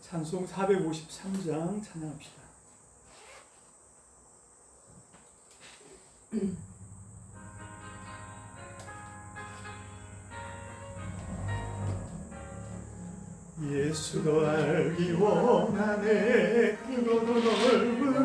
찬송 453장 찬양합시다. 예수도 알기 원하네. 크고도 넓은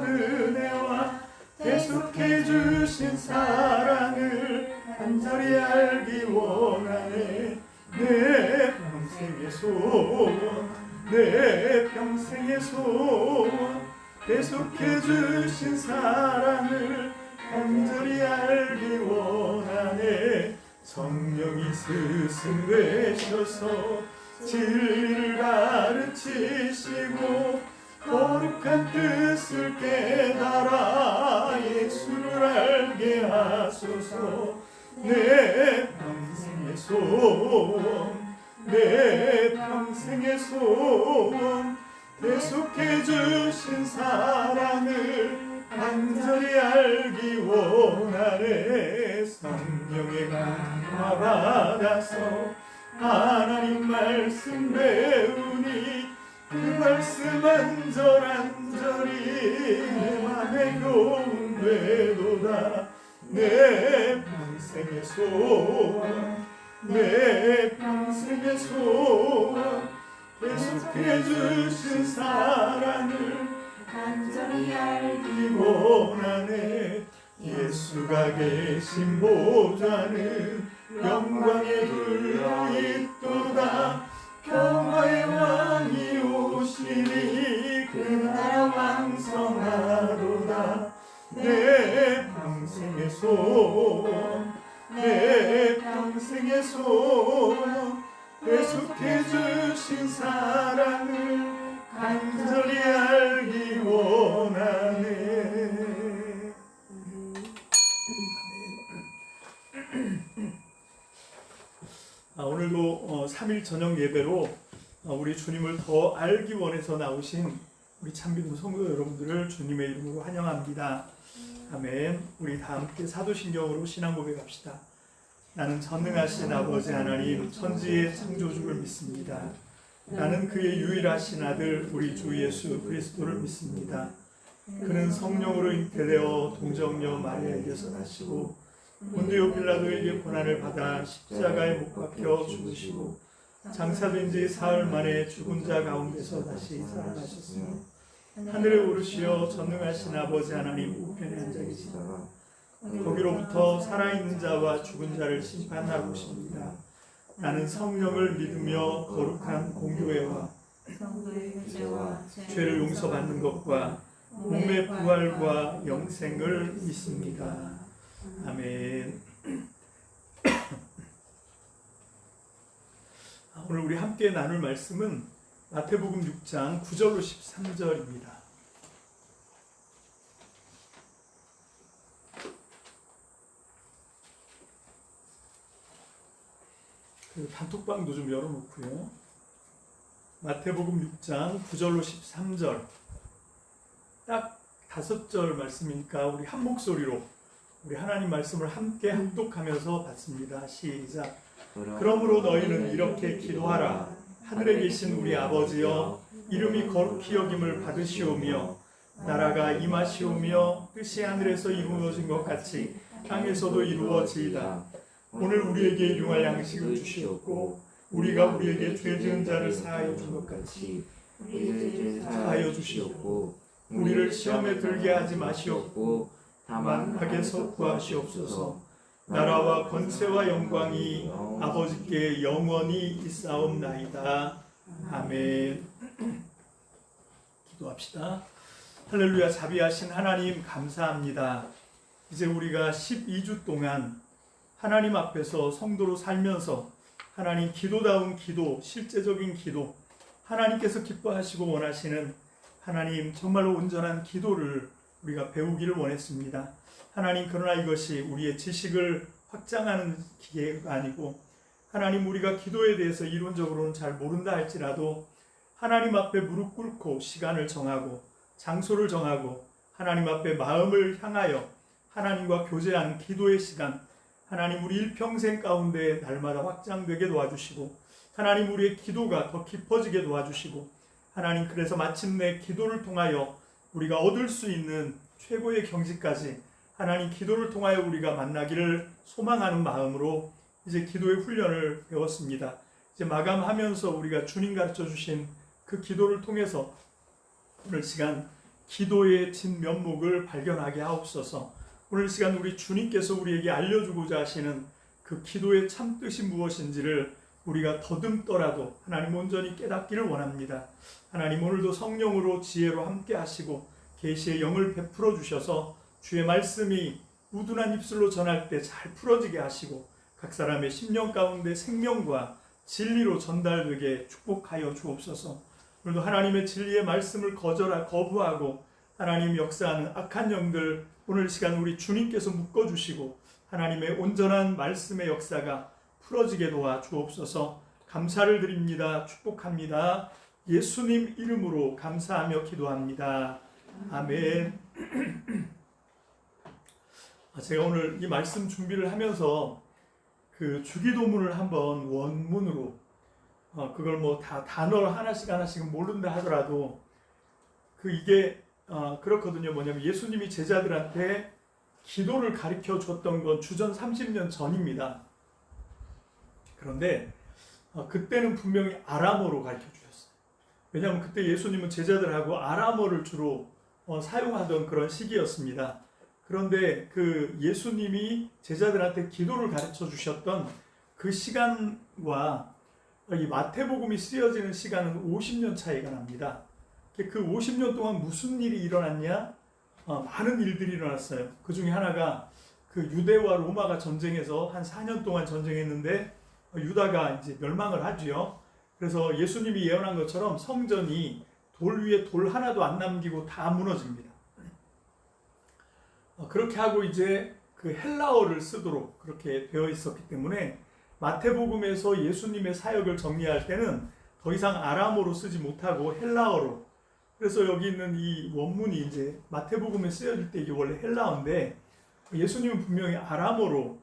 은혜와 계속해 주신 사랑을 간절히 알기 원하네. 내 평생의 소원, 내 평생의 소원, 계속해 주신 사랑을 간절히 알기 원하네. 성령이 스승되셔서 진리를 가르치시고 거룩한 뜻을 깨달아 예수를 알게 하소서. 내 평생의 소원, 내 평생의 소원, 계속해 주신 사랑을 간절히 알기 원하네. 성령의 감화 받아서 하나님 말씀 배우니 그 말씀 안절안절이 내 맘에 교훈되도다. 내 평생의 소원, 내 평생의 소원, 계속해 주신 사랑을 간절히 알기 원하네. 예수가 계신 보좌는 영광에 둘러있도다. 평화의 왕이 오시니 그 나라 왕성하도다. 내 평생의 소원, 내 평생의 소원, 계속해 주신 사랑을 간절히 알기 원하네. 오늘도 3일 저녁 예배로 우리 주님을 더 알기 원해서 나오신 우리 참믿음 성도 여러분들을 주님의 이름으로 환영합니다. 아멘. 우리 다 함께 사도신경으로 신앙 고백합시다. 나는 전능하신 아버지 하나님 천지의 창조주를 믿습니다. 나는 그의 유일하신 아들 우리 주 예수 그리스도를 믿습니다. 그는 성령으로 잉태되어 동정녀 마리아에게서 나시고 본디오 빌라도에게 고난을 받아 십자가에 못 박혀 죽으시고 장사된 지 사흘 만에 죽은 자 가운데서 다시 살아나셨으며 하늘에 오르시어 전능하신 아버지 하나님 우편에 앉아 계시다가 거기로부터 살아있는 자와 죽은 자를 심판하러 오십니다. 나는 성령을 믿으며 거룩한 공교회와 죄를 용서받는 것과 몸의 부활과 영생을 믿습니다. 아멘. 오늘 우리 함께 나눌 말씀은 마태복음 6장 9절로 13절입니다. 그 단톡방도 좀 열어놓고요. 마태복음 6장 9절로 13절 딱 5절 말씀이니까 우리 한 목소리로 우리 하나님 말씀을 함께 합독하면서 받습니다. 시작. 그러므로 너희는 이렇게 기도하라. 하늘에 계신 우리 아버지여, 이름이 거룩히 여김을 받으시오며 나라가 임하시오며 뜻이 하늘에서 이루어진 것 같이 땅에서도 이루어지이다. 오늘 우리에게 일용할 양식을 주시옵고 우리가 우리에게 죄 지은 자를 사하여 준 것 같이 사하여 주시옵고 우리를 시험에 들게 하지 마시옵고 다만 악에서 구하시옵소서. 나라와 권세와 영광이 아버지께 영원히 있사옵나이다. 아멘. 기도합시다. 할렐루야. 자비하신 하나님 감사합니다. 이제 우리가 12주 동안 하나님 앞에서 성도로 살면서 하나님 기도다운 기도, 실제적인 기도, 하나님께서 기뻐하시고 원하시는 하나님 정말로 온전한 기도를 우리가 배우기를 원했습니다. 하나님, 그러나 이것이 우리의 지식을 확장하는 기회가 아니고 하나님, 우리가 기도에 대해서 이론적으로는 잘 모른다 할지라도 하나님 앞에 무릎 꿇고 시간을 정하고 장소를 정하고 하나님 앞에 마음을 향하여 하나님과 교제하는 기도의 시간, 하나님 우리 일평생 가운데 날마다 확장되게 도와주시고 하나님 우리의 기도가 더 깊어지게 도와주시고 하나님, 그래서 마침내 기도를 통하여 우리가 얻을 수 있는 최고의 경지까지 하나님 기도를 통하여 우리가 만나기를 소망하는 마음으로 이제 기도의 훈련을 배웠습니다. 이제 마감하면서 우리가 주님 가르쳐 주신 그 기도를 통해서 오늘 시간 기도의 진면목을 발견하게 하옵소서. 오늘 시간 우리 주님께서 우리에게 알려주고자 하시는 그 기도의 참뜻이 무엇인지를 우리가 더듬더라도 하나님 온전히 깨닫기를 원합니다. 하나님, 오늘도 성령으로 지혜로 함께 하시고 계시의 영을 베풀어 주셔서 주의 말씀이 우둔한 입술로 전할 때 잘 풀어지게 하시고 각 사람의 심령 가운데 생명과 진리로 전달되게 축복하여 주옵소서. 오늘도 하나님의 진리의 말씀을 거부하고 하나님 역사하는 악한 영들 오늘 시간 우리 주님께서 묶어주시고 하나님의 온전한 말씀의 역사가 풀어지게 도와 주옵소서. 감사를 드립니다. 축복합니다. 예수님 이름으로 감사하며 기도합니다. 아멘. 제가 오늘 이 말씀 준비를 하면서 그 주기도문을 한번 원문으로 그걸 뭐 다 단어 하나씩 모른다 하더라도 이게 그렇거든요. 뭐냐면 예수님이 제자들한테 기도를 가르쳐 줬던 건 주전 30년 전입니다. 그런데 그때는 분명히 아람어로 가르쳐 주셨어요. 왜냐하면 그때 예수님은 제자들하고 아람어를 주로 사용하던 그런 시기였습니다. 그런데 그 예수님이 제자들한테 기도를 가르쳐 주셨던 그 시간과 이 마태복음이 쓰여지는 시간은 50년 차이가 납니다. 그 50년 동안 무슨 일이 일어났냐? 많은 일들이 일어났어요. 그 중에 하나가 그 유대와 로마가 전쟁해서 한 4년 동안 전쟁했는데 유다가 이제 멸망을 하지요. 그래서 예수님이 예언한 것처럼 성전이 돌 위에 돌 하나도 안 남기고 다 무너집니다. 그렇게 하고 이제 그 헬라어를 쓰도록 그렇게 되어 있었기 때문에 마태복음에서 예수님의 사역을 정리할 때는 더 이상 아람어로 쓰지 못하고 헬라어로, 그래서 여기 있는 이 원문이 이제 마태복음에 쓰여질 때 이게 원래 헬라어인데 예수님은 분명히 아람어로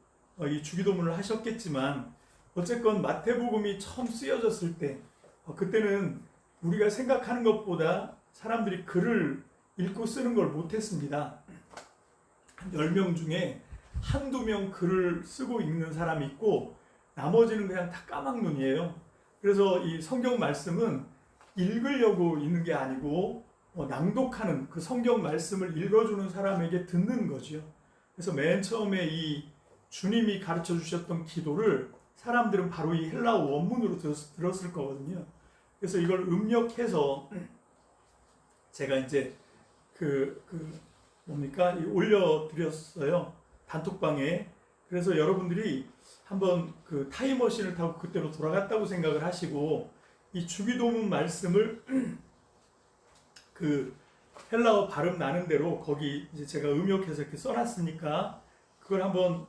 이 주기도문을 하셨겠지만 어쨌건 마태복음이 처음 쓰여졌을 때 그때는 우리가 생각하는 것보다 사람들이 글을 읽고 쓰는 걸 못했습니다. 10명 중에 한두 명 글을 쓰고 읽는 사람이 있고 나머지는 그냥 다 까막눈이에요. 그래서 이 성경 말씀은 읽으려고 있는 게 아니고 낭독하는 그 성경 말씀을 읽어주는 사람에게 듣는 거죠. 그래서 맨 처음에 이 주님이 가르쳐 주셨던 기도를 사람들은 바로 이 헬라어 원문으로 들었을 거거든요. 그래서 이걸 음력해서 제가 이제 올려드렸어요. 단톡방에. 그래서 여러분들이 한번 그 타임머신을 타고 그때로 돌아갔다고 생각을 하시고 이 주기도문 말씀을 그 헬라어 발음 나는 대로 거기 이제 제가 음역해서 이렇게 써놨으니까 그걸 한번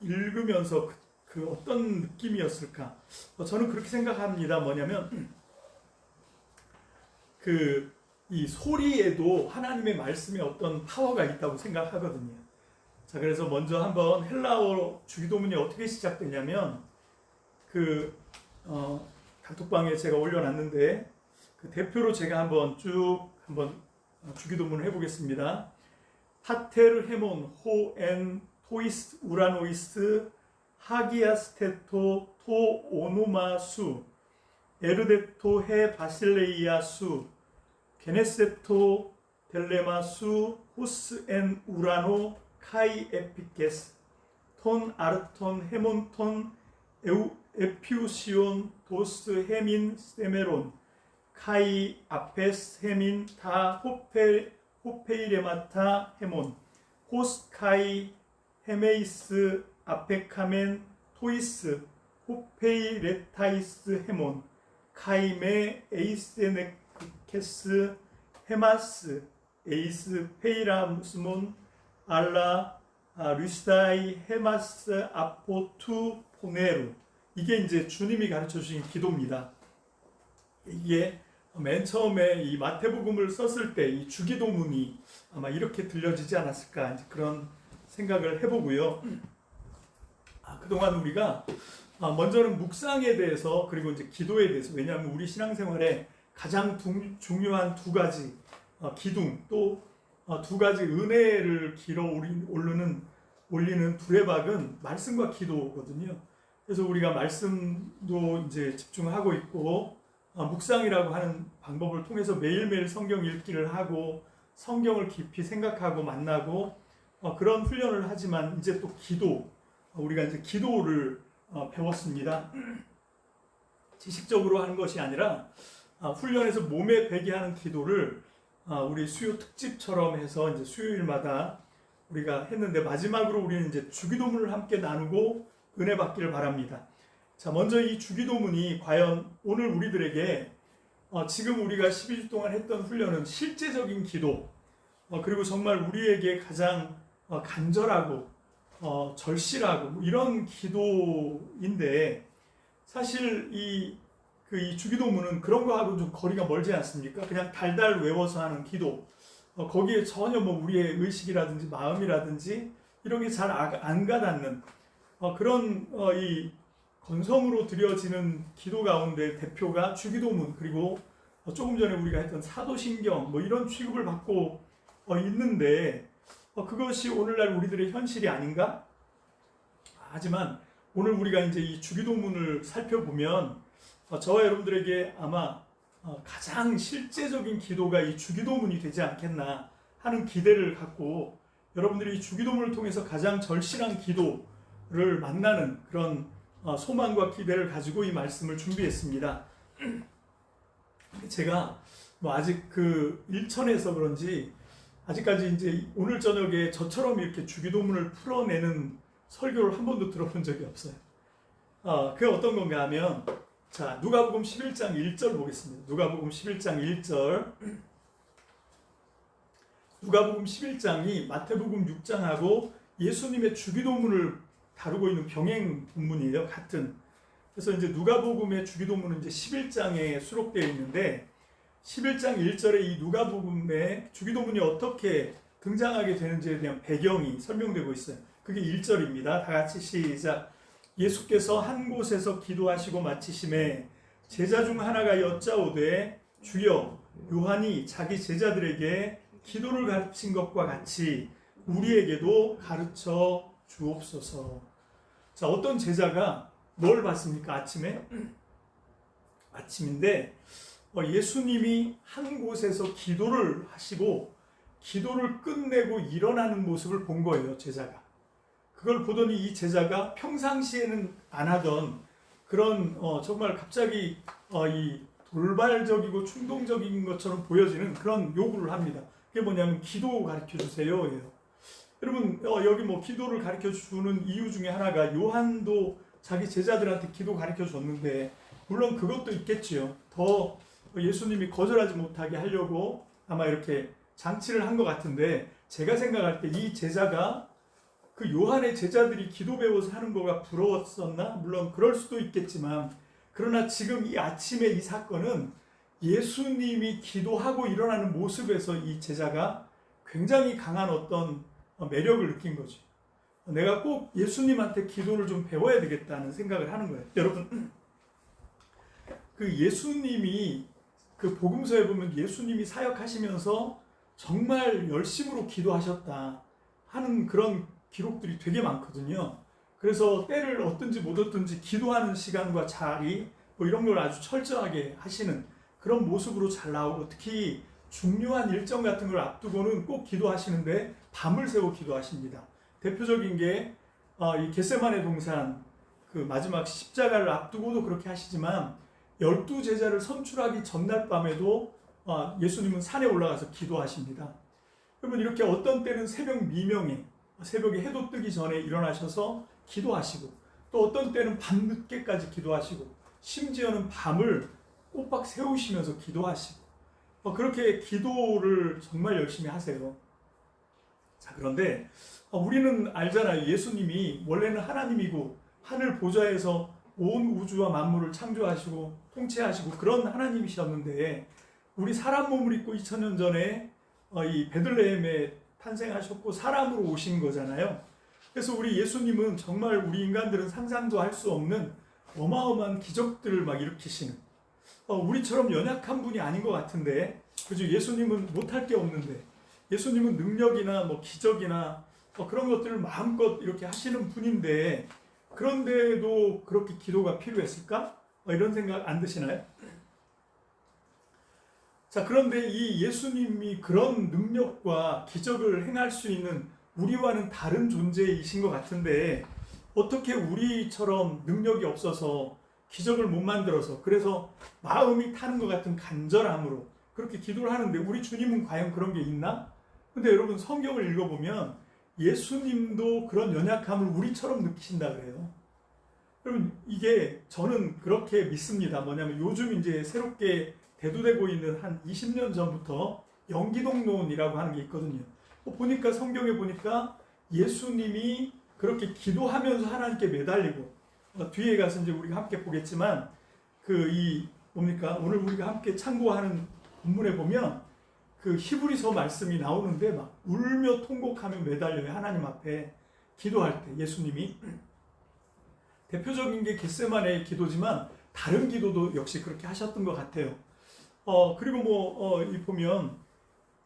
읽으면서 그 어떤 느낌이었을까? 저는 그렇게 생각합니다. 뭐냐면 이 소리에도 하나님의 말씀에 어떤 파워가 있다고 생각하거든요. 자, 그래서 먼저 한번 헬라어 주기도문이 어떻게 시작되냐면 단톡방에 제가 올려놨는데 그 대표로 제가 한번 주기도문을 해보겠습니다. 파테르 헤몬 호엔 토이스 우라노이스 하기아스테토 토 오노마수 에르데토 헤 바실레이아수 게네세토 델레마수 호스 엔 우라노 카이 에피케스 톤 아르톤 헤몬톤 에피우시온 도스 헤민 세메론 카이 아페스 헤민 다 호페이레마타 헤몬 호스 카이 헤메이스 아페카멘 토이스 호페이레타이스 헤몬 카이메 에이세네케스 헤마스 에이스 페이라무스몬 알라 류스다이 헤마스 아포투 포네루. 이게 이제 주님이 가르쳐 주신 기도입니다. 이게 맨 처음에 이 마태복음을 썼을 때 이 주기도문이 아마 이렇게 들려지지 않았을까, 이제 그런 생각을 해보고요. 그동안 우리가 먼저는 묵상에 대해서 그리고 이제 기도에 대해서, 왜냐하면 우리 신앙생활에 가장 중요한 두 가지 기둥, 또 두 가지 은혜를 길어 올리는 두레박은 말씀과 기도거든요. 그래서 우리가 말씀도 이제 집중하고 있고 묵상이라고 하는 방법을 통해서 매일매일 성경 읽기를 하고 성경을 깊이 생각하고 만나고 그런 훈련을 하지만 이제 또 기도, 우리가 이제 기도를 배웠습니다. 지식적으로 하는 것이 아니라 훈련에서 몸에 배게 하는 기도를 우리 수요 특집처럼 해서 이제 수요일마다 우리가 했는데, 마지막으로 우리는 이제 주기도문을 함께 나누고 은혜 받기를 바랍니다. 자, 먼저 이 주기도문이 과연 오늘 우리들에게 지금 우리가 12주 동안 했던 훈련은 실제적인 기도, 그리고 정말 우리에게 가장 간절하고 절실하고 뭐 이런 기도인데, 사실 이 주기도문은 그런 거하고 좀 거리가 멀지 않습니까? 그냥 달달 외워서 하는 기도, 거기에 전혀 뭐 우리의 의식이라든지 마음이라든지 이런 게 잘 안 가닿는 그런 이 건성으로 드려지는 기도 가운데 대표가 주기도문, 그리고 조금 전에 우리가 했던 사도신경 뭐 이런 취급을 받고 있는데, 그것이 오늘날 우리들의 현실이 아닌가? 하지만 오늘 우리가 이제 이 주기도문을 살펴보면 저와 여러분들에게 아마 가장 실제적인 기도가 이 주기도문이 되지 않겠나 하는 기대를 갖고, 여러분들이 이 주기도문을 통해서 가장 절실한 기도를 만나는 그런 소망과 기대를 가지고 이 말씀을 준비했습니다. 제가 뭐 아직 그 일천에서 그런지 아직까지 이제 오늘 저녁에 저처럼 이렇게 주기도문을 풀어내는 설교를 한 번도 들어본 적이 없어요. 그게 어떤 건가 하면, 자, 누가복음 11장 1절 보겠습니다. 누가복음 11장 1절. 누가복음 11장이 마태복음 6장하고 예수님의 주기도문을 다루고 있는 병행 본문이에요. 같은. 그래서 이제 누가복음의 주기도문은 이제 11장에 수록되어 있는데, 11장 1절에 이 누가복음의 주기도문이 어떻게 등장하게 되는지에 대한 배경이 설명되고 있어요. 그게 1절입니다. 다 같이 시작. 예수께서 한 곳에서 기도하시고 마치심에 제자 중 하나가 여짜오되, 주여, 요한이 자기 제자들에게 기도를 가르친 것과 같이 우리에게도 가르쳐 주옵소서. 자, 어떤 제자가 뭘 봤습니까? 아침인데 예수님이 한 곳에서 기도를 하시고 기도를 끝내고 일어나는 모습을 본 거예요, 제자가. 그걸 보더니 이 제자가 평상시에는 안 하던 그런 정말 갑자기 이 돌발적이고 충동적인 것처럼 보여지는 그런 요구를 합니다. 그게 뭐냐면 기도 가르쳐 주세요 예요. 여러분, 여기 뭐 기도를 가르쳐 주는 이유 중에 하나가 요한도 자기 제자들한테 기도 가르쳐 줬는데, 물론 그것도 있겠지요. 더 예수님이 거절하지 못하게 하려고 아마 이렇게 장치를 한 것 같은데, 제가 생각할 때 이 제자가 그 요한의 제자들이 기도 배워서 하는 거가 부러웠었나? 물론 그럴 수도 있겠지만, 그러나 지금 이 아침에 이 사건은 예수님이 기도하고 일어나는 모습에서 이 제자가 굉장히 강한 어떤 매력을 느낀 거죠. 내가 꼭 예수님한테 기도를 좀 배워야 되겠다는 생각을 하는 거예요. 여러분, 그 예수님이 그 복음서에 보면 예수님이 사역하시면서 정말 열심으로 기도하셨다 하는 그런 기록들이 되게 많거든요. 그래서 때를 얻든지 못 얻든지 기도하는 시간과 자리 뭐 이런 걸 아주 철저하게 하시는 그런 모습으로 잘 나오고, 특히 중요한 일정 같은 걸 앞두고는 꼭 기도하시는데 밤을 새워 기도하십니다. 대표적인 게 이 겟세마네 동산 그 마지막 십자가를 앞두고도 그렇게 하시지만, 12제자를 선출하기 전날 밤에도 예수님은 산에 올라가서 기도하십니다. 여러분, 이렇게 어떤 때는 새벽 미명에, 새벽에 해도 뜨기 전에 일어나셔서 기도하시고, 또 어떤 때는 밤늦게까지 기도하시고, 심지어는 밤을 꼬박 세우시면서 기도하시고, 그렇게 기도를 정말 열심히 하세요. 자, 그런데 우리는 알잖아요. 예수님이 원래는 하나님이고 하늘 보좌에서 온 우주와 만물을 창조하시고 통치하시고 그런 하나님이셨는데, 우리 사람 몸을 입고 2000년 전에 이 베들레헴에 탄생하셨고 사람으로 오신 거잖아요. 그래서 우리 예수님은 정말 우리 인간들은 상상도 할 수 없는 어마어마한 기적들을 막 일으키시는, 우리처럼 연약한 분이 아닌 것 같은데, 그죠? 예수님은 못할 게 없는데, 예수님은 능력이나 뭐 기적이나 그런 것들을 마음껏 이렇게 하시는 분인데, 그런데도 그렇게 기도가 필요했을까? 이런 생각 안 드시나요? 자, 그런데 이 예수님이 그런 능력과 기적을 행할 수 있는 우리와는 다른 존재이신 것 같은데, 어떻게 우리처럼 능력이 없어서 기적을 못 만들어서, 그래서 마음이 타는 것 같은 간절함으로 그렇게 기도를 하는데, 우리 주님은 과연 그런 게 있나? 근데 여러분, 성경을 읽어보면 예수님도 그런 연약함을 우리처럼 느끼신다 그래요. 여러분, 이게 저는 그렇게 믿습니다. 뭐냐면 요즘 이제 새롭게 대두되고 있는 한 20년 전부터 영기독론이라고 하는 게 있거든요. 보니까 성경에 보니까 예수님이 그렇게 기도하면서 하나님께 매달리고, 뒤에 가서 이제 우리가 함께 보겠지만, 뭡니까? 오늘 우리가 함께 참고하는 본문에 보면 그 히브리서 말씀이 나오는데 막 울며 통곡하며 매달려요. 하나님 앞에 기도할 때 예수님이. 대표적인 게 겟세마네의 기도지만 다른 기도도 역시 그렇게 하셨던 것 같아요. 그리고 보면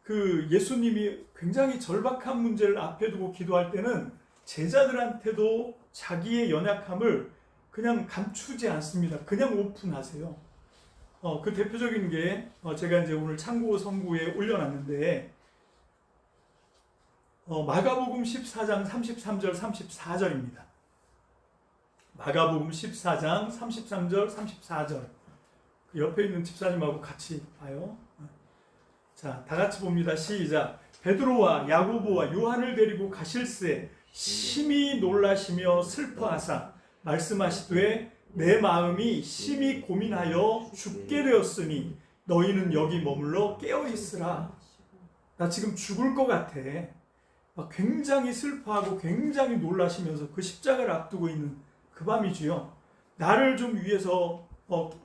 그 예수님이 굉장히 절박한 문제를 앞에 두고 기도할 때는 제자들한테도 자기의 연약함을 그냥 감추지 않습니다. 그냥 오픈하세요. 그 대표적인 게 제가 이제 오늘 참고 성구에 올려놨는데, 마가복음 14장 33절 34절입니다. 마가복음 14장 33절 34절. 그 옆에 있는 집사님하고 같이 봐요. 자, 다 같이 봅니다. 시작. 베드로와 야고보와 요한을 데리고 가실새 심히 놀라시며 슬퍼하사 말씀하시되 내 마음이 심히 고민하여 죽게 되었으니 너희는 여기 머물러 깨어 있으라. 나 지금 죽을 것 같아. 굉장히 슬퍼하고 굉장히 놀라시면서 그 십자가를 앞두고 있는 그 밤이지요. 나를 좀 위해서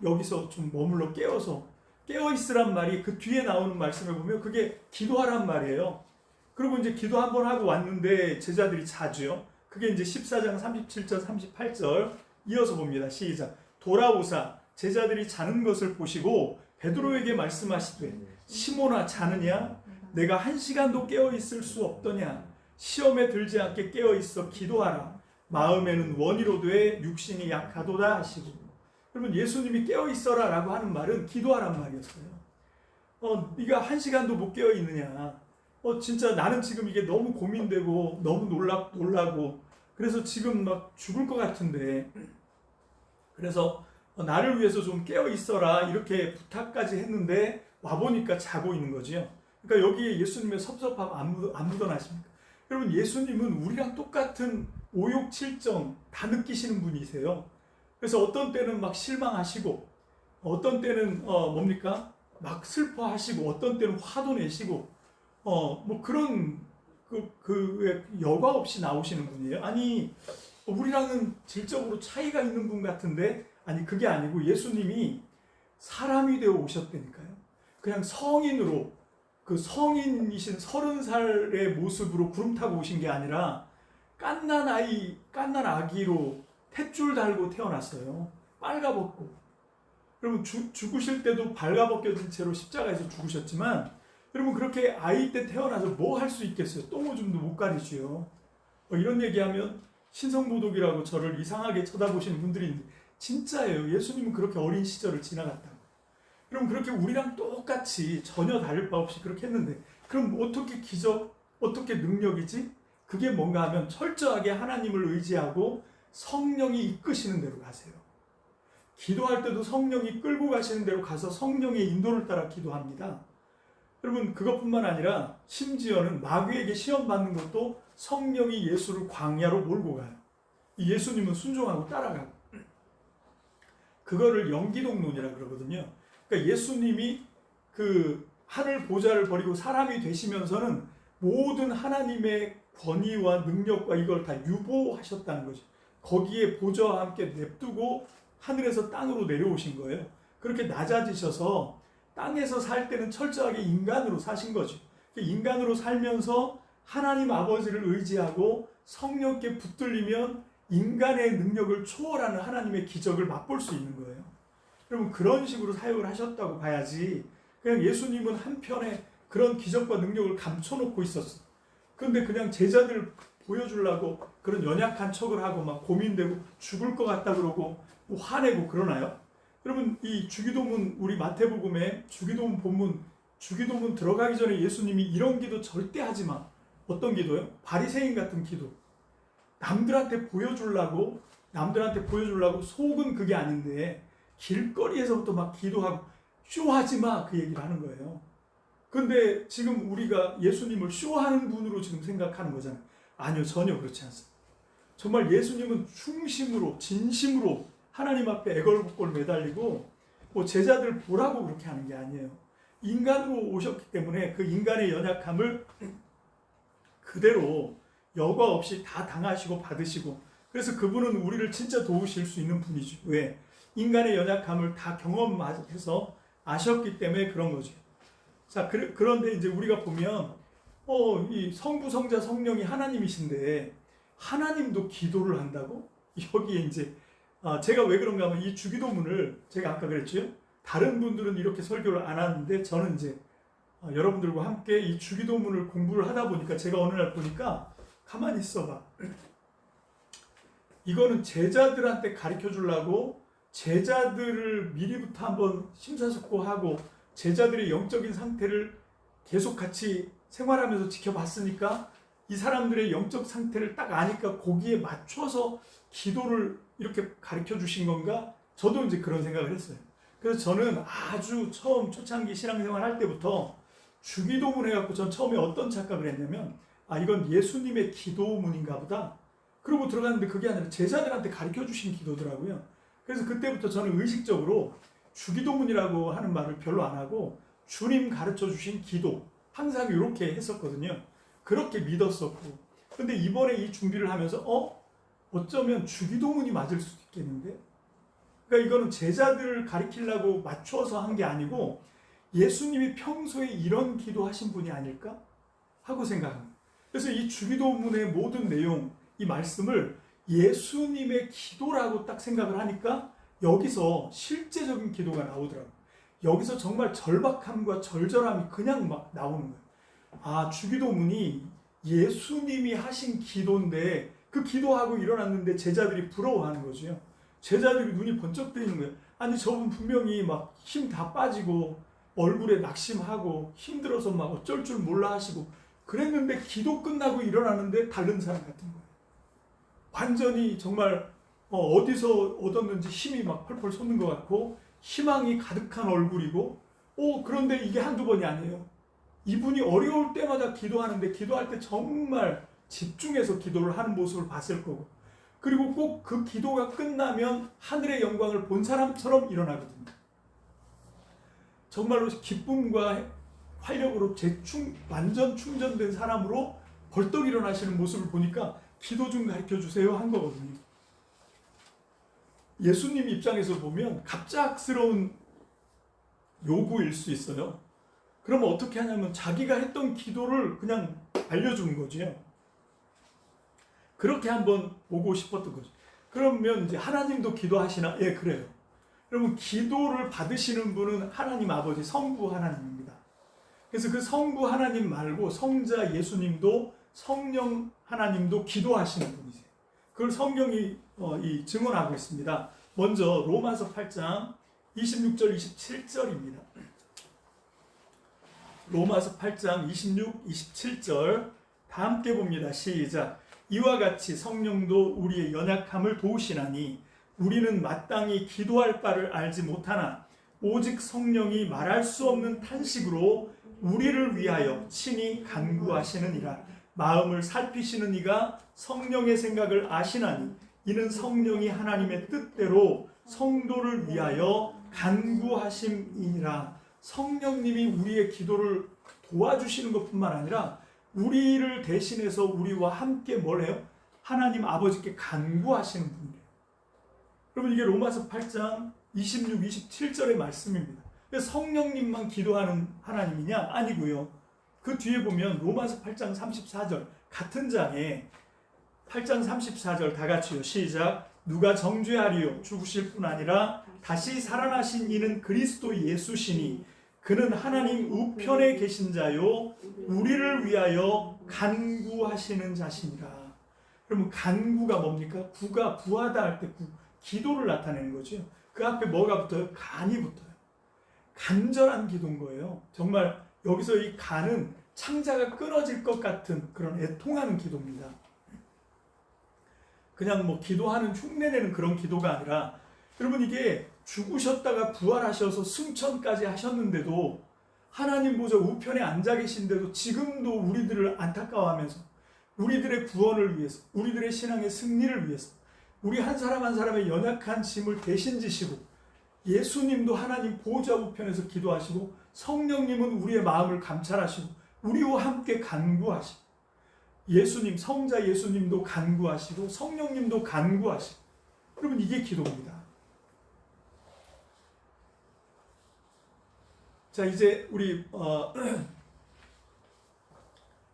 여기서 좀 머물러 깨어 있으란 말이 그 뒤에 나오는 말씀을 보면 그게 기도하란 말이에요. 그리고 이제 기도 한번 하고 왔는데 제자들이 자주요. 그게 이제 14장 37절 38절 이어서 봅니다. 시작. 돌아오사 제자들이 자는 것을 보시고 베드로에게 말씀하시되 시몬아 자느냐? 내가 1시간도 깨어 있을 수 없더냐? 시험에 들지 않게 깨어 있어 기도하라. 마음에는 원이로 돼 육신이 약하도다 하시고. 그러면 예수님이 깨어 있어라 라고 하는 말은 기도하란 말이었어요. 네가 1시간도 못 깨어 있느냐? 진짜 나는 지금 이게 너무 고민되고 너무 놀라고 그래서 지금 막 죽을 것 같은데, 그래서 나를 위해서 좀 깨어 있어라 이렇게 부탁까지 했는데 와보니까 자고 있는 거지요. 그러니까 여기에 예수님의 섭섭함 안 묻어나십니까? 여러분, 예수님은 우리랑 똑같은 오욕 칠정 다 느끼시는 분이세요. 그래서 어떤 때는 막 실망하시고, 어떤 때는 막 슬퍼하시고, 어떤 때는 화도 내시고, 그런 여과 없이 나오시는 분이에요. 아니, 우리랑은 질적으로 차이가 있는 분 같은데, 아니 그게 아니고 예수님이 사람이 되어 오셨다니까요. 그냥 성인으로, 그 성인이신 30살의 모습으로 구름 타고 오신 게 아니라 깐난 아기로 탯줄 달고 태어났어요. 빨가벗고. 여러분, 죽으실 때도 발가벗겨진 채로 십자가에서 죽으셨지만, 여러분 그렇게 아이 때 태어나서 뭐 할 수 있겠어요? 똥오줌도 못 가리지요. 이런 얘기하면 신성모독이라고 저를 이상하게 쳐다보시는 분들이 있는데 진짜예요. 예수님은 그렇게 어린 시절을 지나갔다고. 그럼 그렇게 우리랑 똑같이 전혀 다를 바 없이 그렇게 했는데, 그럼 어떻게 기적, 어떻게 능력이지? 그게 뭔가 하면 철저하게 하나님을 의지하고 성령이 이끄시는 대로 가세요. 기도할 때도 성령이 끌고 가시는 대로 가서 성령의 인도를 따라 기도합니다. 여러분, 그것뿐만 아니라 심지어는 마귀에게 시험 받는 것도 성령이 예수를 광야로 몰고 가요. 예수님은 순종하고 따라가고. 그거를 영기독론이라 그러거든요. 그러니까 예수님이 그 하늘 보좌를 버리고 사람이 되시면서는 모든 하나님의 권위와 능력과 이걸 다 유보하셨다는 거죠. 거기에 보좌와 함께 냅두고 하늘에서 땅으로 내려오신 거예요. 그렇게 낮아지셔서 땅에서 살 때는 철저하게 인간으로 사신 거죠. 인간으로 살면서 하나님 아버지를 의지하고 성령께 붙들리면 인간의 능력을 초월하는 하나님의 기적을 맛볼 수 있는 거예요. 여러분 그런 식으로 사역을 하셨다고 봐야지 그냥 예수님은 한편에 그런 기적과 능력을 감춰놓고 있었어. 그런데 그냥 제자들 보여주려고 그런 연약한 척을 하고 막 고민되고 죽을 것 같다 그러고 뭐 화내고 그러나요? 여러분 이 주기도문 우리 마태복음에 주기도문 본문 주기도문 들어가기 전에 예수님이 이런 기도 절대 하지 마. 어떤 기도요? 바리새인 같은 기도. 남들한테 보여주려고 속은 그게 아닌데 길거리에서부터 막 기도하고 쇼하지 마 그 얘기를 하는 거예요. 근데 지금 우리가 예수님을 쇼하는 분으로 지금 생각하는 거잖아요. 아니요, 전혀 그렇지 않습니다. 정말 예수님은 중심으로 진심으로 하나님 앞에 애걸복걸 매달리고 뭐 제자들 보라고 그렇게 하는 게 아니에요. 인간으로 오셨기 때문에 그 인간의 연약함을 그대로 여과 없이 다 당하시고 받으시고 그래서 그분은 우리를 진짜 도우실 수 있는 분이죠. 왜? 인간의 연약함을 다 경험해서 아셨기 때문에 그런 거죠. 자, 그런데 이제 우리가 보면 이 성부, 성자, 성령이 하나님이신데 하나님도 기도를 한다고? 여기에 이제 제가 왜 그런가 하면 이 주기도문을 제가 아까 그랬죠. 다른 분들은 이렇게 설교를 안 하는데 저는 이제 여러분들과 함께 이 주기도문을 공부를 하다 보니까 제가 어느 날 보니까 가만히 있어봐. 이거는 제자들한테 가르쳐 주려고 제자들을 미리부터 한번 심사숙고하고 제자들의 영적인 상태를 계속 같이 생활하면서 지켜봤으니까 이 사람들의 영적 상태를 딱 아니까 거기에 맞춰서 기도를 이렇게 가르쳐 주신 건가? 저도 이제 그런 생각을 했어요. 그래서 저는 아주 처음 초창기 신앙생활 할 때부터 주기도문 해갖고 전 처음에 어떤 착각을 했냐면 이건 예수님의 기도문인가 보다. 그러고 들어갔는데 그게 아니라 제자들한테 가르쳐 주신 기도더라고요. 그래서 그때부터 저는 의식적으로 주기도문이라고 하는 말을 별로 안 하고 주님 가르쳐 주신 기도 항상 이렇게 했었거든요. 그렇게 믿었었고 근데 이번에 이 준비를 하면서 어쩌면 주기도문이 맞을 수도 있겠는데 그러니까 이거는 제자들을 가르치려고 맞춰서 한 게 아니고 예수님이 평소에 이런 기도하신 분이 아닐까 하고 생각합니다. 그래서 이 주기도문의 모든 내용 이 말씀을 예수님의 기도라고 딱 생각을 하니까 여기서 실제적인 기도가 나오더라고요. 여기서 정말 절박함과 절절함이 그냥 막 나오는 거예요. 주기도문이 예수님이 하신 기도인데 그 기도하고 일어났는데 제자들이 부러워하는 거죠. 제자들이 눈이 번쩍 뜨이는 거예요. 아니 저분 분명히 막 힘 다 빠지고 얼굴에 낙심하고 힘들어서 막 어쩔 줄 몰라 하시고 그랬는데 기도 끝나고 일어나는데 다른 사람 같은 거예요. 완전히 정말 어디서 얻었는지 힘이 막 펄펄 솟는 것 같고 희망이 가득한 얼굴이고 그런데 이게 한두 번이 아니에요. 이분이 어려울 때마다 기도하는데 기도할 때 정말 집중해서 기도를 하는 모습을 봤을 거고 그리고 꼭 그 기도가 끝나면 하늘의 영광을 본 사람처럼 일어나거든요. 정말로 기쁨과 활력으로 완전 충전된 사람으로 벌떡 일어나시는 모습을 보니까 기도 좀 가르쳐 주세요 한 거거든요. 예수님 입장에서 보면 갑작스러운 요구일 수 있어요. 그러면 어떻게 하냐면 자기가 했던 기도를 그냥 알려주는 거죠. 그렇게 한번 보고 싶었던 거죠. 그러면 이제 하나님도 기도하시나? 예, 그래요. 여러분 기도를 받으시는 분은 하나님 아버지 성부 하나님입니다. 그래서 그 성부 하나님 말고 성자 예수님도 성령 하나님도 기도하시는 분이세요. 그걸 성경이 증언하고 있습니다. 먼저 로마서 8장 26절 27절입니다. 로마서 8장 26, 27절 다 함께 봅니다. 시작. 이와 같이 성령도 우리의 연약함을 도우시나니 우리는 마땅히 기도할 바를 알지 못하나 오직 성령이 말할 수 없는 탄식으로 우리를 위하여 친히 간구하시느니라. 마음을 살피시는 이가 성령의 생각을 아시나니 이는 성령이 하나님의 뜻대로 성도를 위하여 간구하심이니라. 성령님이 우리의 기도를 도와주시는 것뿐만 아니라 우리를 대신해서 우리와 함께 뭘 해요? 하나님 아버지께 간구하시는 분이에요. 여러분 이게 로마서 8장 26, 27절의 말씀입니다. 성령님만 기도하는 하나님이냐? 아니고요. 그 뒤에 보면 로마서 8장 34절 같은 장에 8장 34절 다 같이요. 시작. 누가 정죄하리요? 죽으실 뿐 아니라 다시 살아나신 이는 그리스도 예수시니 그는 하나님 우편에 계신 자요 우리를 위하여 간구하시는 자시니라. 그러면 간구가 뭡니까? 구가 부하다 할 때 기도를 나타내는 거죠. 그 앞에 뭐가 붙어요? 간이 붙어요. 간절한 기도인 거예요. 정말 여기서 이 간은 창자가 끊어질 것 같은 그런 애통하는 기도입니다. 그냥 뭐 기도하는 흉내내는 그런 기도가 아니라, 여러분 이게 죽으셨다가 부활하셔서 승천까지 하셨는데도, 하나님 보좌 우편에 앉아 계신데도 지금도 우리들을 안타까워하면서 우리들의 구원을 위해서, 우리들의 신앙의 승리를 위해서 우리 한 사람 한 사람의 연약한 짐을 대신 지시고, 예수님도 하나님 보좌 우편에서 기도하시고, 성령님은 우리의 마음을 감찰하시고 우리와 함께 간구하시고, 예수님, 성자 예수님도 간구하시고 성령님도 간구하시고. 여러분 이게 기도입니다. 자, 이제 우리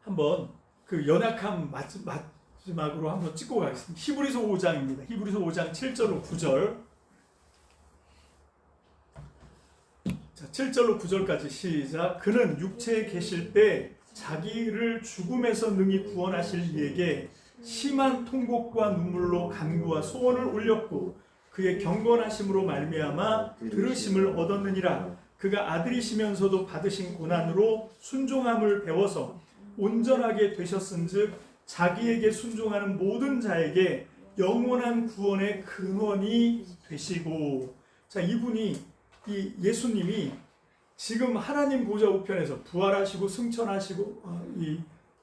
한번 그 연약함 마지막으로 한번 찍고 가겠습니다. 히브리서 5장입니다. 히브리서 5장 7절로 9절. 자, 7절로 9절까지 시작. 그는 육체에 계실 때 자기를 죽음에서 능히 구원하실 이에게 심한 통곡과 눈물로 간구와 소원을 올렸고, 그의 경건하심으로 말미암아 들으심을 얻었느니라. 그가 아들이시면서도 받으신 고난으로 순종함을 배워서 온전하게 되셨은즉 자기에게 순종하는 모든 자에게 영원한 구원의 근원이 되시고. 자, 이분이, 이 예수님이 지금 하나님 보좌 우편에서 부활하시고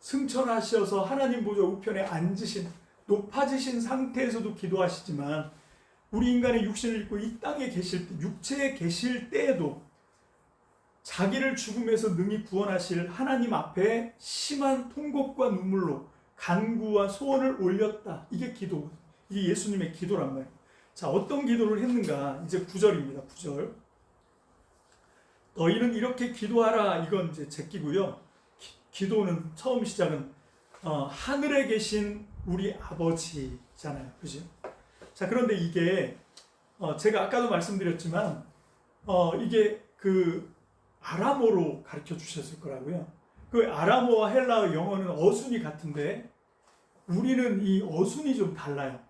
승천하셔서 하나님 보좌 우편에 앉으신, 높아지신 상태에서도 기도하시지만, 우리 인간의 육신을 입고 이 땅에 계실 때, 육체에 계실 때에도 자기를 죽음에서 능히 구원하실 하나님 앞에 심한 통곡과 눈물로 간구와 소원을 올렸다. 이게 기도, 이게 예수님의 기도란 말이에요. 자, 어떤 기도를 했는가? 이제 9절입니다. 9절. 너희는 이렇게 기도하라. 이건 이제 제끼고요. 기도는 처음 시작은 하늘에 계신 우리 아버지잖아요. 그죠? 자, 그런데 이게 제가 아까도 말씀드렸지만 이게 그 아람어로 가르쳐 주셨을 거라고요. 그 아람어와 헬라어 영어는 어순이 같은데 우리는 이 어순이 좀 달라요.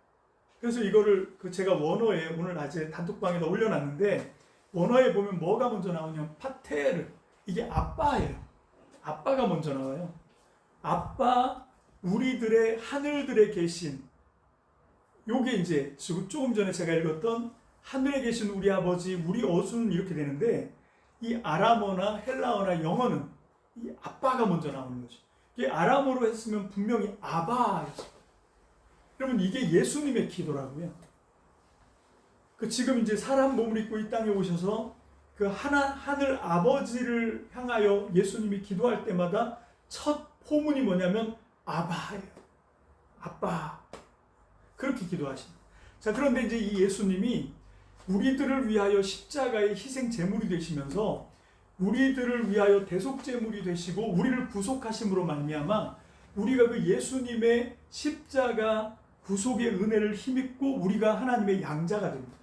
그래서 이거를 제가 원어에 오늘 낮에 단톡방에다 올려놨는데, 원어에 보면 뭐가 먼저 나오냐면 파테르, 이게 아빠예요. 아빠가 먼저 나와요. 아빠, 우리들의 하늘들에 계신, 요게 이제 조금 전에 제가 읽었던 하늘에 계신 우리 아버지, 우리 어순은 이렇게 되는데, 이 아람어나 헬라어나 영어는 이 아빠가 먼저 나오는 거죠. 이게 아람어로 했으면 분명히 아바였어요. 여러분 이게 예수님의 기도라고요. 지금 이제 사람 몸을 입고 이 땅에 오셔서 그 하늘 아버지를 향하여 예수님이 기도할 때마다 첫 포문이 뭐냐면 아바예요. 아빠. 그렇게 기도하십니다. 자, 그런데 이제 이 예수님이 우리들을 위하여 십자가의 희생 제물이 되시면서 우리들을 위하여 대속 제물이 되시고 우리를 구속하심으로 말미암아 우리가 그 예수님의 십자가 구속의 은혜를 힘입고 우리가 하나님의 양자가 됩니다.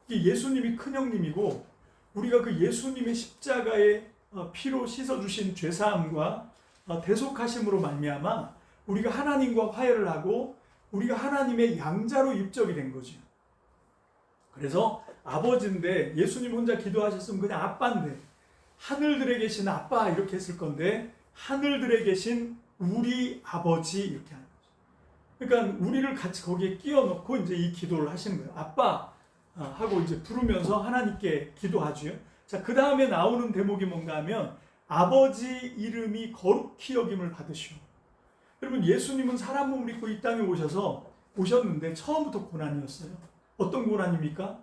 예수님이 큰형님이고 우리가 그 예수님의 십자가의 피로 씻어주신 죄사함과 대속하심으로 말미암아 우리가 하나님과 화해를 하고 우리가 하나님의 양자로 입적이 된 거죠. 그래서 아버지인데 예수님 혼자 기도하셨으면 그냥 아빠인데 하늘들에 계신 아빠 이렇게 했을 건데 하늘들에 계신 우리 아버지 이렇게 하는 거죠. 그러니까 우리를 같이 거기에 끼워 넣고 이제 이 기도를 하시는 거예요. 아빠 하고 이제 부르면서 하나님께 기도하죠. 자, 그 다음에 나오는 대목이 뭔가 하면 아버지 이름이 거룩히 여김을 받으시오. 여러분 예수님은 사람 몸을 입고 이 땅에 오셨는데 처음부터 고난이었어요. 어떤 고난입니까?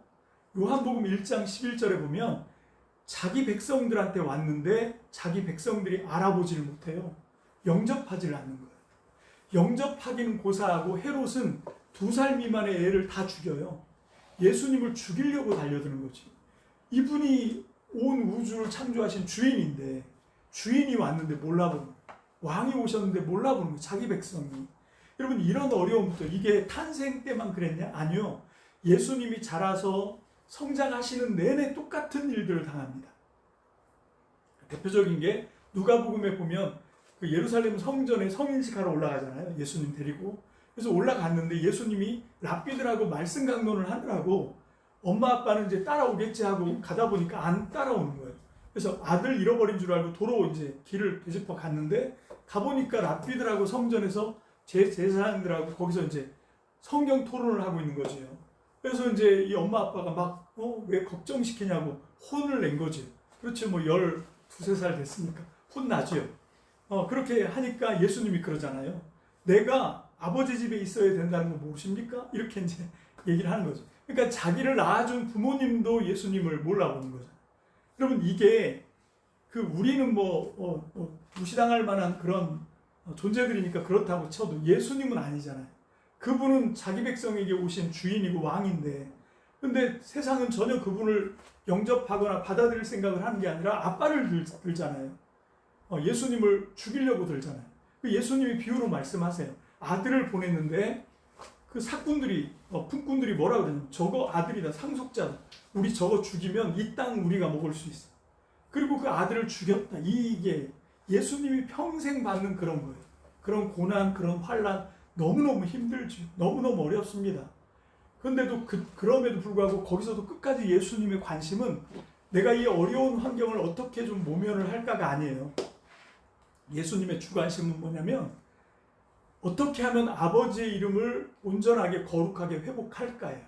요한복음 1장 11절에 보면 자기 백성들한테 왔는데 자기 백성들이 알아보지를 못해요. 영접하지를 않는 거예요. 영접하기는 고사하고 헤롯은 2살 미만의 애를 다 죽여요. 예수님을 죽이려고 달려드는 거지. 이분이 온 우주를 창조하신 주인인데 주인이 왔는데 몰라보는 거예요. 왕이 오셨는데 몰라보는 거예요. 자기 백성이. 여러분 이런 어려움부터 이게 탄생 때만 그랬냐? 아니요. 예수님이 자라서 성장하시는 내내 똑같은 일들을 당합니다. 대표적인 게 누가복음에 보면 그 예루살렘 성전에 성인식하러 올라가잖아요. 예수님 데리고. 그래서 올라갔는데 예수님이 랍비들하고 말씀 강론을 하느라고 엄마 아빠는 이제 따라오겠지 하고 가다 보니까 안 따라오는 거예요. 그래서 아들 잃어버린 줄 알고 도로 이제 길을 되짚어 갔는데 가보니까 랍비들하고 성전에서 제사장들하고 거기서 이제 성경 토론을 하고 있는 거죠. 그래서 이제 이 엄마 아빠가 막 왜 걱정시키냐고 혼을 낸 거지. 그렇죠. 뭐 12~13살 됐으니까 혼나죠. 그렇게 하니까 예수님이 그러잖아요. 내가 아버지 집에 있어야 된다는 거 모르십니까? 이렇게 이제 얘기를 하는 거죠. 그러니까 자기를 낳아준 부모님도 예수님을 몰라보는 거잖아요. 여러분 이게 우리는 무시당할 만한 그런 존재들이니까 그렇다고 쳐도 예수님은 아니잖아요. 그분은 자기 백성에게 오신 주인이고 왕인데, 근데 세상은 전혀 그분을 영접하거나 받아들일 생각을 하는 게 아니라 아빠를 들잖아요. 예수님을 죽이려고 들잖아요. 예수님이 비유로 말씀하세요. 아들을 보냈는데 그 사꾼들이 품꾼들이 뭐라 그러냐면 저거 아들이다, 상속자다. 우리 저거 죽이면 이 땅 우리가 먹을 수 있어. 그리고 그 아들을 죽였다. 이게 예수님이 평생 받는 그런 거예요. 그런 고난, 그런 환난 너무너무 힘들죠. 너무너무 어렵습니다. 그런데도 그럼에도 불구하고 거기서도 끝까지 예수님의 관심은 내가 이 어려운 환경을 어떻게 좀 모면을 할까가 아니에요. 예수님의 주관심은 뭐냐면 어떻게 하면 아버지의 이름을 온전하게 거룩하게 회복할까요?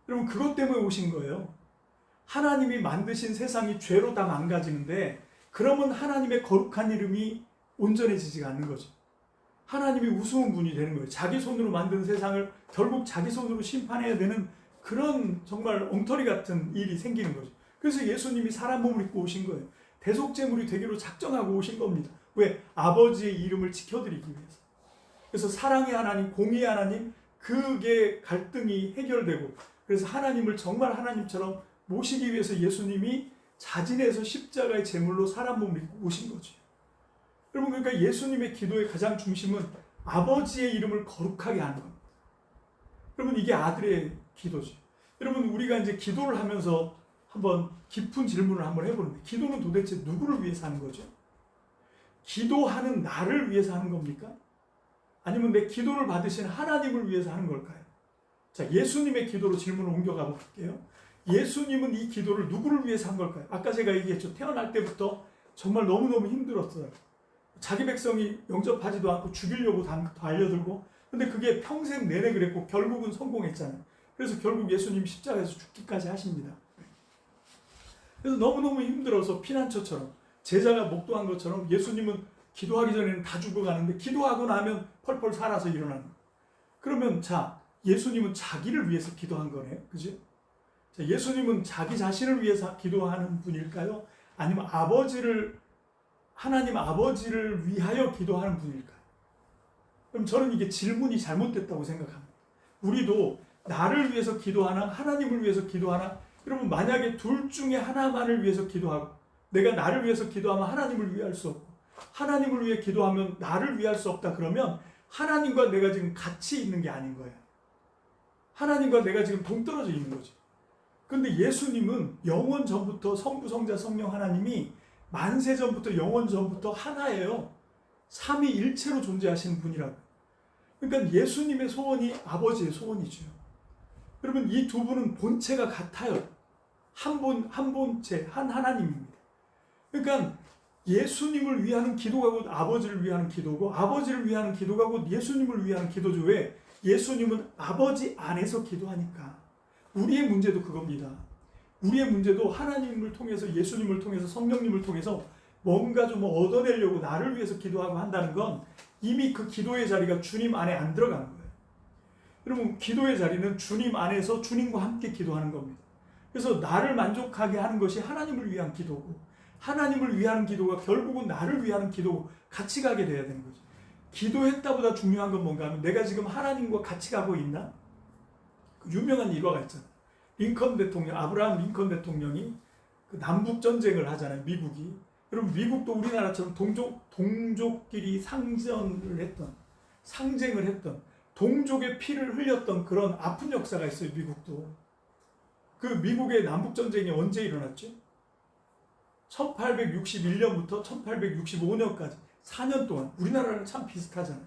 여러분 그것 때문에 오신 거예요. 하나님이 만드신 세상이 죄로 다 망가지는데 그러면 하나님의 거룩한 이름이 온전해지지가 않는 거죠. 하나님이 우스운 분이 되는 거예요. 자기 손으로 만든 세상을 결국 자기 손으로 심판해야 되는 그런 정말 엉터리 같은 일이 생기는 거죠. 그래서 예수님이 사람 몸을 입고 오신 거예요. 대속제물이 되기로 작정하고 오신 겁니다. 왜? 아버지의 이름을 지켜드리기 위해서. 그래서 사랑의 하나님, 공의의 하나님, 그게 갈등이 해결되고 그래서 하나님을 정말 하나님처럼 모시기 위해서 예수님이 자진해서 십자가의 제물로 사람 몸을 입고 오신 거죠. 여러분 그러니까 예수님의 기도의 가장 중심은 아버지의 이름을 거룩하게 하는 겁니다. 여러분 이게 아들의 기도죠. 여러분 우리가 이제 기도를 하면서 한번 깊은 질문을 한번 해보는데 기도는 도대체 누구를 위해서 하는 거죠? 기도하는 나를 위해서 하는 겁니까? 아니면 내 기도를 받으신 하나님을 위해서 하는 걸까요? 자, 예수님의 기도로 질문을 옮겨가 볼게요. 예수님은 이 기도를 누구를 위해서 한 걸까요? 아까 제가 얘기했죠. 태어날 때부터 정말 너무너무 힘들었어요. 자기 백성이 영접하지도 않고 죽이려고 달려들고 근데 그게 평생 내내 그랬고 결국은 성공했잖아요. 그래서 결국 예수님 십자가에서 죽기까지 하십니다. 그래서 너무너무 힘들어서 피난처처럼 제자가 목도한 것처럼 예수님은 기도하기 전에는 다 죽어가는데 기도하고 나면 펄펄 살아서 일어나는 거예요. 그러면 자 예수님은 자기를 위해서 기도한 거네요. 그죠? 자, 예수님은 자기 자신을 위해서 기도하는 분일까요? 아니면 하나님 아버지를 위하여 기도하는 분일까요? 그럼 저는 이게 질문이 잘못됐다고 생각합니다. 우리도 나를 위해서 기도하나 하나님을 위해서 기도하나 여러분 만약에 둘 중에 하나만을 위해서 기도하고 내가 나를 위해서 기도하면 하나님을 위할 수 없고 하나님을 위해 기도하면 나를 위할 수 없다 그러면 하나님과 내가 지금 같이 있는 게 아닌 거예요. 하나님과 내가 지금 동떨어져 있는 거죠. 그런데 예수님은 영원 전부터 성부 성자 성령 하나님이 만세 전부터 영원 전부터 하나예요. 삼위일체로 존재하시는 분이라고. 그러니까 예수님의 소원이 아버지의 소원이죠. 여러분 이 두 분은 본체가 같아요. 한 본체, 한 하나님입니다. 그러니까 예수님을 위하는 기도가 곧 아버지를 위하는 기도고 아버지를 위하는 기도가 곧 예수님을 위하는 기도죠. 왜? 예수님은 아버지 안에서 기도하니까. 우리의 문제도 그겁니다. 우리의 문제도 하나님을 통해서 예수님을 통해서 성령님을 통해서 뭔가 좀 얻어내려고 나를 위해서 기도하고 한다는 건 이미 그 기도의 자리가 주님 안에 안 들어가는 거예요. 여러분 기도의 자리는 주님 안에서 주님과 함께 기도하는 겁니다. 그래서 나를 만족하게 하는 것이 하나님을 위한 기도고 하나님을 위한 기도가 결국은 나를 위한 기도고 같이 가게 돼야 되는 거죠. 기도했다보다 중요한 건 뭔가 하면 내가 지금 하나님과 같이 가고 있나? 그 유명한 일화가 있잖아요. 링컨 대통령, 아브라함 링컨 대통령이 그 남북 전쟁을 하잖아요. 미국이. 여러분 미국도 우리나라처럼 동족끼리 상전을 했던 상쟁을 했던 동족의 피를 흘렸던 그런 아픈 역사가 있어요. 미국도. 그 미국의 남북전쟁이 언제 일어났죠? 1861년부터 1865년까지 4년 동안. 우리나라랑 참 비슷하잖아요.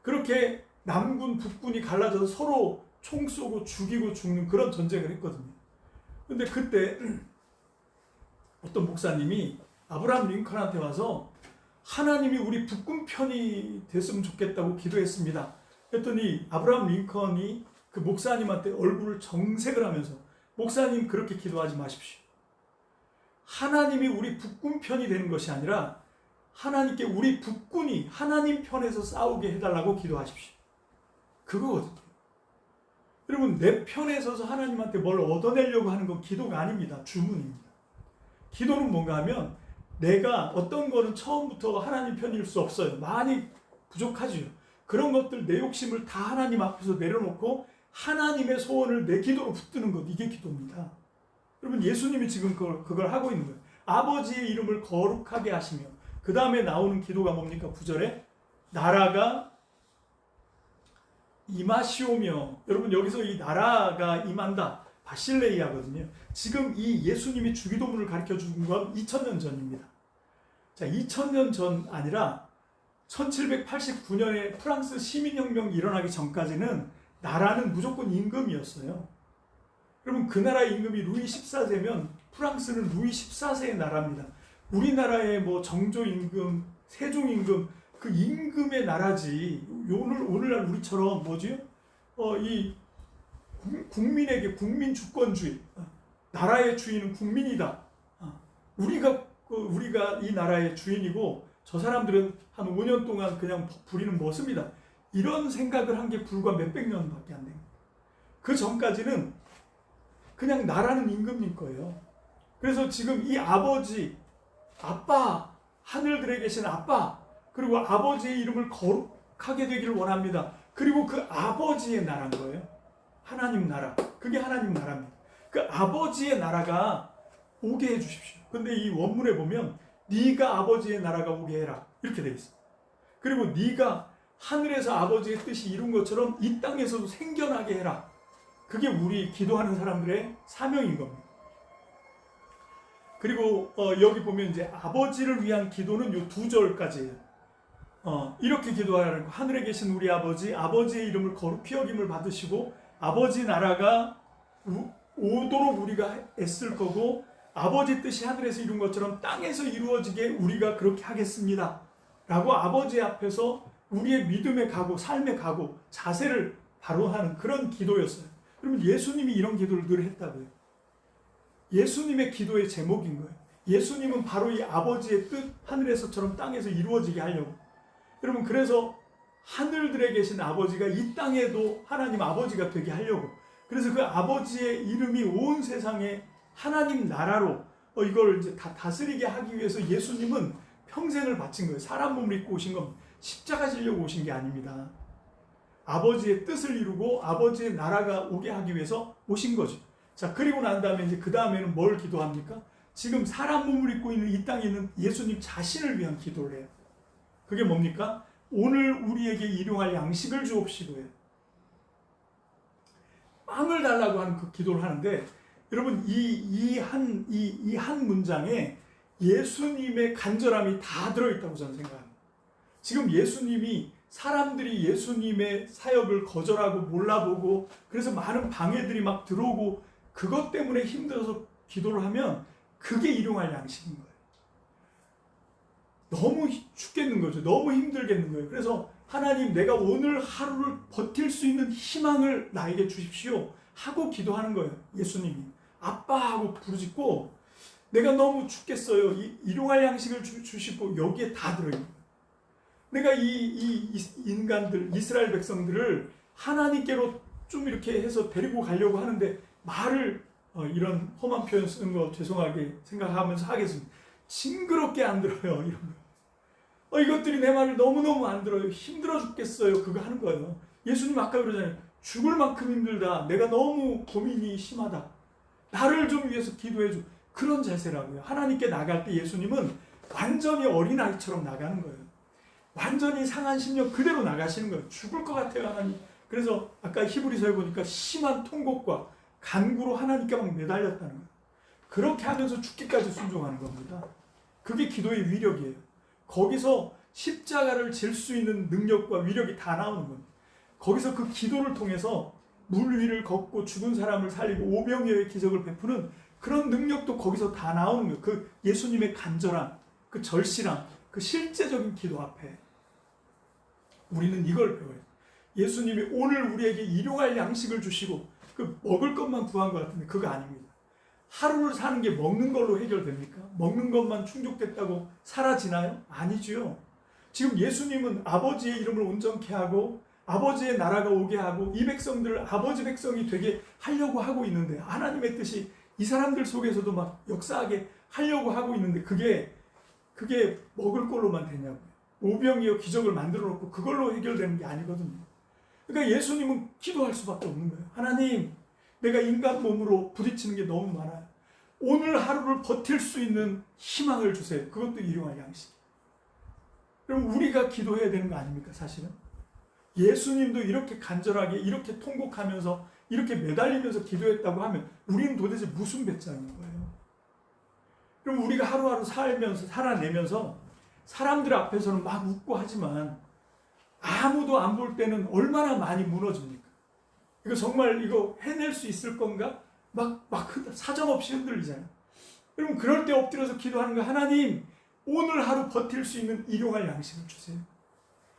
그렇게 남군 북군이 갈라져서 서로 총 쏘고 죽이고 죽는 그런 전쟁을 했거든요. 근데 그때 어떤 목사님이 아브라함 링컨한테 와서 하나님이 우리 북군 편이 됐으면 좋겠다고 기도했습니다. 했더니 아브라함 링컨이 그 목사님한테 얼굴을 정색을 하면서, 목사님 그렇게 기도하지 마십시오. 하나님이 우리 북군 편이 되는 것이 아니라 하나님께 우리 북군이 하나님 편에서 싸우게 해달라고 기도하십시오. 그거거든요. 여러분, 내 편에 서서 하나님한테 뭘 얻어내려고 하는 건 기도가 아닙니다. 주문입니다. 기도는 뭔가 하면 내가 어떤 거는 처음부터 하나님 편일 수 없어요. 많이 부족하지요. 그런 것들, 내 욕심을 다 하나님 앞에서 내려놓고 하나님의 소원을 내 기도로 붙드는 것, 이게 기도입니다. 여러분, 예수님이 지금 그걸 하고 있는 거예요. 아버지의 이름을 거룩하게 하시며, 그 다음에 나오는 기도가 뭡니까? 9절에 나라가 임하시오며. 여러분, 여기서 이 나라가 임한다, 바실레이아거든요. 지금 이 예수님이 주기도문을 가르쳐 준 건 2000년 전입니다. 자, 2000년 전 아니라 1789년에 프랑스 시민혁명이 일어나기 전까지는 나라는 무조건 임금이었어요. 여러분, 그 나라의 임금이 루이 14세면 프랑스는 루이 14세의 나라입니다. 우리나라의 뭐 정조임금, 세종임금, 그 임금의 나라지. 오늘날 우리처럼 뭐지요? 이 국민에게 국민 주권주의, 나라의 주인은 국민이다. 우리가 이 나라의 주인이고 저 사람들은 한 5년 동안 그냥 부리는 머슴이다. 이런 생각을 한 게 불과 몇백 년밖에 안 됩니다. 그 전까지는 그냥 나라는 임금님 거예요. 그래서 지금 이 아버지, 아빠, 하늘들에 계신 아빠, 그리고 아버지의 이름을 거룩하게 되기를 원합니다. 그리고 그 아버지의 나라인 거예요. 하나님 나라. 그게 하나님 나라입니다. 그 아버지의 나라가 오게 해주십시오. 근데 이 원문에 보면 네가 아버지의 나라가 오게 해라, 이렇게 되어 있어요. 그리고 네가 하늘에서 아버지의 뜻이 이룬 것처럼 이 땅에서도 생겨나게 해라. 그게 우리 기도하는 사람들의 사명인 겁니다. 그리고 여기 보면 이제 아버지를 위한 기도는 요 2절까지예요. 이렇게 기도하라는 거. 하늘에 계신 우리 아버지, 아버지의 이름을 거룩히 여김을 받으시고 아버지 나라가 오도록 우리가 애쓸 거고, 아버지 뜻이 하늘에서 이룬 것처럼 땅에서 이루어지게 우리가 그렇게 하겠습니다 라고 아버지 앞에서 우리의 믿음의 각오, 삶의 각오, 자세를 바로 하는 그런 기도였어요. 여러분, 예수님이 이런 기도를 늘 했다고요. 예수님의 기도의 제목인 거예요. 예수님은 바로 이 아버지의 뜻, 하늘에서처럼 땅에서 이루어지게 하려고. 여러분, 그래서 하늘들에 계신 아버지가 이 땅에도 하나님 아버지가 되게 하려고. 그래서 그 아버지의 이름이 온 세상에 하나님 나라로 이걸 이제 다 다스리게 하기 위해서 예수님은 평생을 바친 거예요. 사람 몸을 입고 오신 겁니다. 십자가 지려고 오신 게 아닙니다. 아버지의 뜻을 이루고 아버지의 나라가 오게 하기 위해서 오신 거죠. 자, 그리고 난 다음에 이제 그 다음에는 뭘 기도합니까? 지금 사람 몸을 입고 있는 이 땅에 있는 예수님 자신을 위한 기도를 해요. 그게 뭡니까? 오늘 우리에게 일용할 양식을 주옵시고요. 빵을 달라고 하는 그 기도를 하는데, 여러분, 이 한 문장에 예수님의 간절함이 다 들어있다고 저는 생각합니다. 지금 예수님이, 사람들이 예수님의 사역을 거절하고 몰라보고 그래서 많은 방해들이 막 들어오고 그것 때문에 힘들어서 기도를 하면 그게 일용할 양식인 거예요. 너무 죽겠는 거죠. 너무 힘들겠는 거예요. 그래서 하나님, 내가 오늘 하루를 버틸 수 있는 희망을 나에게 주십시오 하고 기도하는 거예요. 예수님이 아빠하고 부르짖고, 내가 너무 죽겠어요. 일용할 양식을 주시고, 여기에 다 들어있는 거예요. 내가 이 인간들, 이스라엘 백성들을 하나님께로 좀 이렇게 해서 데리고 가려고 하는데 말을 이런 험한 표현 쓰는 거 죄송하게 생각하면서 하겠습니다. 징그럽게 안 들어요. 이런 거. 이것들이 내 말을 너무너무 안 들어요. 힘들어 죽겠어요. 그거 하는 거예요. 예수님 아까 그러잖아요. 죽을 만큼 힘들다. 내가 너무 고민이 심하다. 나를 좀 위해서 기도해줘. 그런 자세라고요. 하나님께 나갈 때 예수님은 완전히 어린아이처럼 나가는 거예요. 완전히 상한 심령 그대로 나가시는 거예요. 죽을 것 같아요, 하나님. 그래서 아까 히브리서에 보니까 심한 통곡과 간구로 하나님께 막 매달렸다는 거예요. 그렇게 하면서 죽기까지 순종하는 겁니다. 그게 기도의 위력이에요. 거기서 십자가를 질 수 있는 능력과 위력이 다 나오는 겁니다. 거기서 그 기도를 통해서 물 위를 걷고 죽은 사람을 살리고 오병이어의 기적을 베푸는 그런 능력도 거기서 다 나오는 거예요. 그 예수님의 간절함, 그 절실함, 그 실제적인 기도 앞에 우리는 이걸 배워요. 예수님이 오늘 우리에게 일용할 양식을 주시고 그 먹을 것만 구한 것 같은데 그거 아닙니다. 하루를 사는 게 먹는 걸로 해결됩니까? 먹는 것만 충족됐다고 사라지나요? 아니죠. 지금 예수님은 아버지의 이름을 온전케 하고 아버지의 나라가 오게 하고 이 백성들을 아버지 백성이 되게 하려고 하고 있는데 하나님의 뜻이 이 사람들 속에서도 막 역사하게 하려고 하고 있는데 그게 먹을 걸로만 되냐고요. 오병이어 기적을 만들어 놓고 그걸로 해결되는 게 아니거든요. 그러니까 예수님은 기도할 수밖에 없는 거예요. 하나님, 내가 인간 몸으로 부딪히는 게 너무 많아요. 오늘 하루를 버틸 수 있는 희망을 주세요. 그것도 일용할 양식. 그럼 우리가 기도해야 되는 거 아닙니까, 사실은? 예수님도 이렇게 간절하게, 이렇게 통곡하면서, 이렇게 매달리면서 기도했다고 하면 우리는 도대체 무슨 배짱인 거예요? 그럼 우리가 하루하루 살아내면서 사람들 앞에서는 막 웃고 하지만 아무도 안 볼 때는 얼마나 많이 무너집니까? 이거 정말 이거 해낼 수 있을 건가? 막 사정없이 흔들리잖아요. 여러분 그럴 때 엎드려서 기도하는 거 하나님 오늘 하루 버틸 수 있는 일용할 양식을 주세요.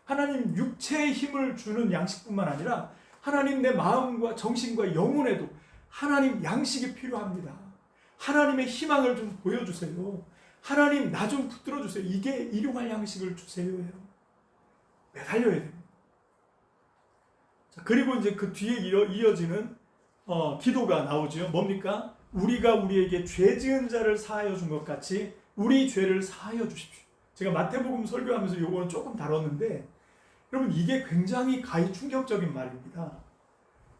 하나님 육체의 힘을 주는 양식뿐만 아니라 하나님 내 마음과 정신과 영혼에도 하나님 양식이 필요합니다. 하나님의 희망을 좀 보여주세요. 하나님 나 좀 붙들어 주세요. 이게 일용할 양식을 주세요. 매달려야 됩니다. 자, 그리고 이제 그 뒤에 이어지는 기도가 나오죠. 뭡니까? 우리가 우리에게 죄 지은 자를 사하여 준 것 같이 우리 죄를 사하여 주십시오. 제가 마태복음 설교하면서 요거는 조금 다뤘는데 여러분 이게 굉장히 가히 충격적인 말입니다.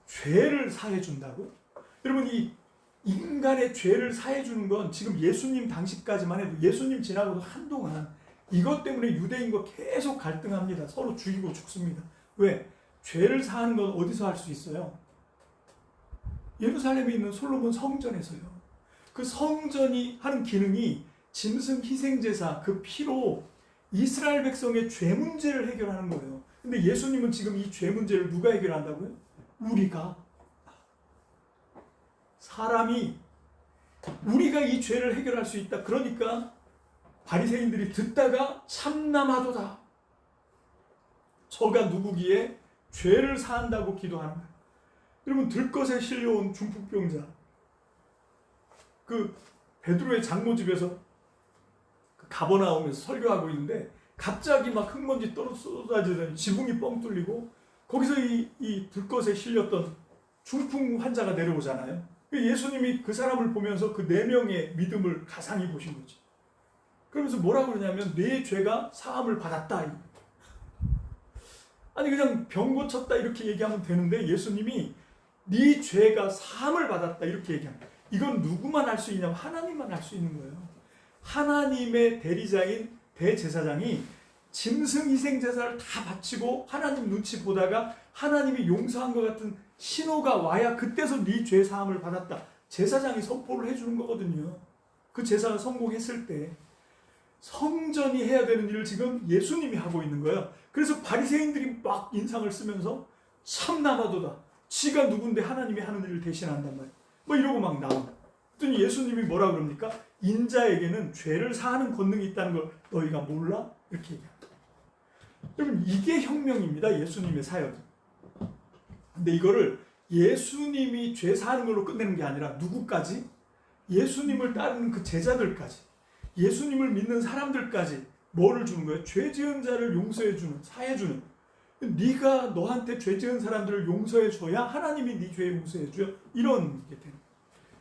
죄를 사해 준다고? 여러분 이 인간의 죄를 사해 주는 건 지금 예수님 당시까지만 해도 예수님 지나고도 한동안 이것 때문에 유대인과 계속 갈등합니다. 서로 죽이고 죽습니다. 왜? 죄를 사하는 건 어디서 할 수 있어요? 예루살렘에 있는 솔로몬 성전에서요. 그 성전이 하는 기능이 짐승 희생제사 그 피로 이스라엘 백성의 죄 문제를 해결하는 거예요. 근데 예수님은 지금 이 죄 문제를 누가 해결한다고요? 우리가. 사람이 우리가 이 죄를 해결할 수 있다. 그러니까 바리새인들이 듣다가 참남하도다. 저가 누구기에 죄를 사한다고 기도하는 거예요. 여러분 들것에 실려온 중풍병자 그 베드로의 장모 집에서 가버나움에서 설교하고 있는데 갑자기 막 흙먼지 쏟아지더니 지붕이 뻥 뚫리고 거기서 이 들것에 실렸던 중풍 환자가 내려오잖아요. 예수님이 그 사람을 보면서 그 4명의 믿음을 가상히 보신 거죠. 그러면서 뭐라고 그러냐면 내 죄가 사함을 받았다. 아니 그냥 병 고쳤다 이렇게 얘기하면 되는데 예수님이 네 죄가 사함을 받았다 이렇게 얘기합니다. 이건 누구만 할 수 있냐면 하나님만 할 수 있는 거예요. 하나님의 대리자인 대제사장이 짐승 희생제사를 다 바치고 하나님 눈치 보다가 하나님이 용서한 것 같은 신호가 와야 그때서 네 죄 사함을 받았다. 제사장이 선포를 해주는 거거든요. 그 제사가 성공했을 때 성전이 해야 되는 일을 지금 예수님이 하고 있는 거예요. 그래서 바리새인들이 막 인상을 쓰면서 참나마도다. 지가 누군데 하나님이 하는 일을 대신한단 말이에요. 뭐 이러고 막 나오고. 그랬더니 예수님이 뭐라 그럽니까? 인자에게는 죄를 사하는 권능이 있다는 걸 너희가 몰라? 이렇게 얘기합니다. 여러분 이게 혁명입니다. 예수님의 사역이. 근데 이거를 예수님이 죄 사하는 걸로 끝내는 게 아니라 누구까지? 예수님을 따르는 그 제자들까지, 예수님을 믿는 사람들까지 뭐를 주는 거예요? 죄 지은 자를 용서해주는, 사해주는. 네가 너한테 죄 지은 사람들을 용서해줘야 하나님이 네 죄 용서해줘요. 이런 게 되는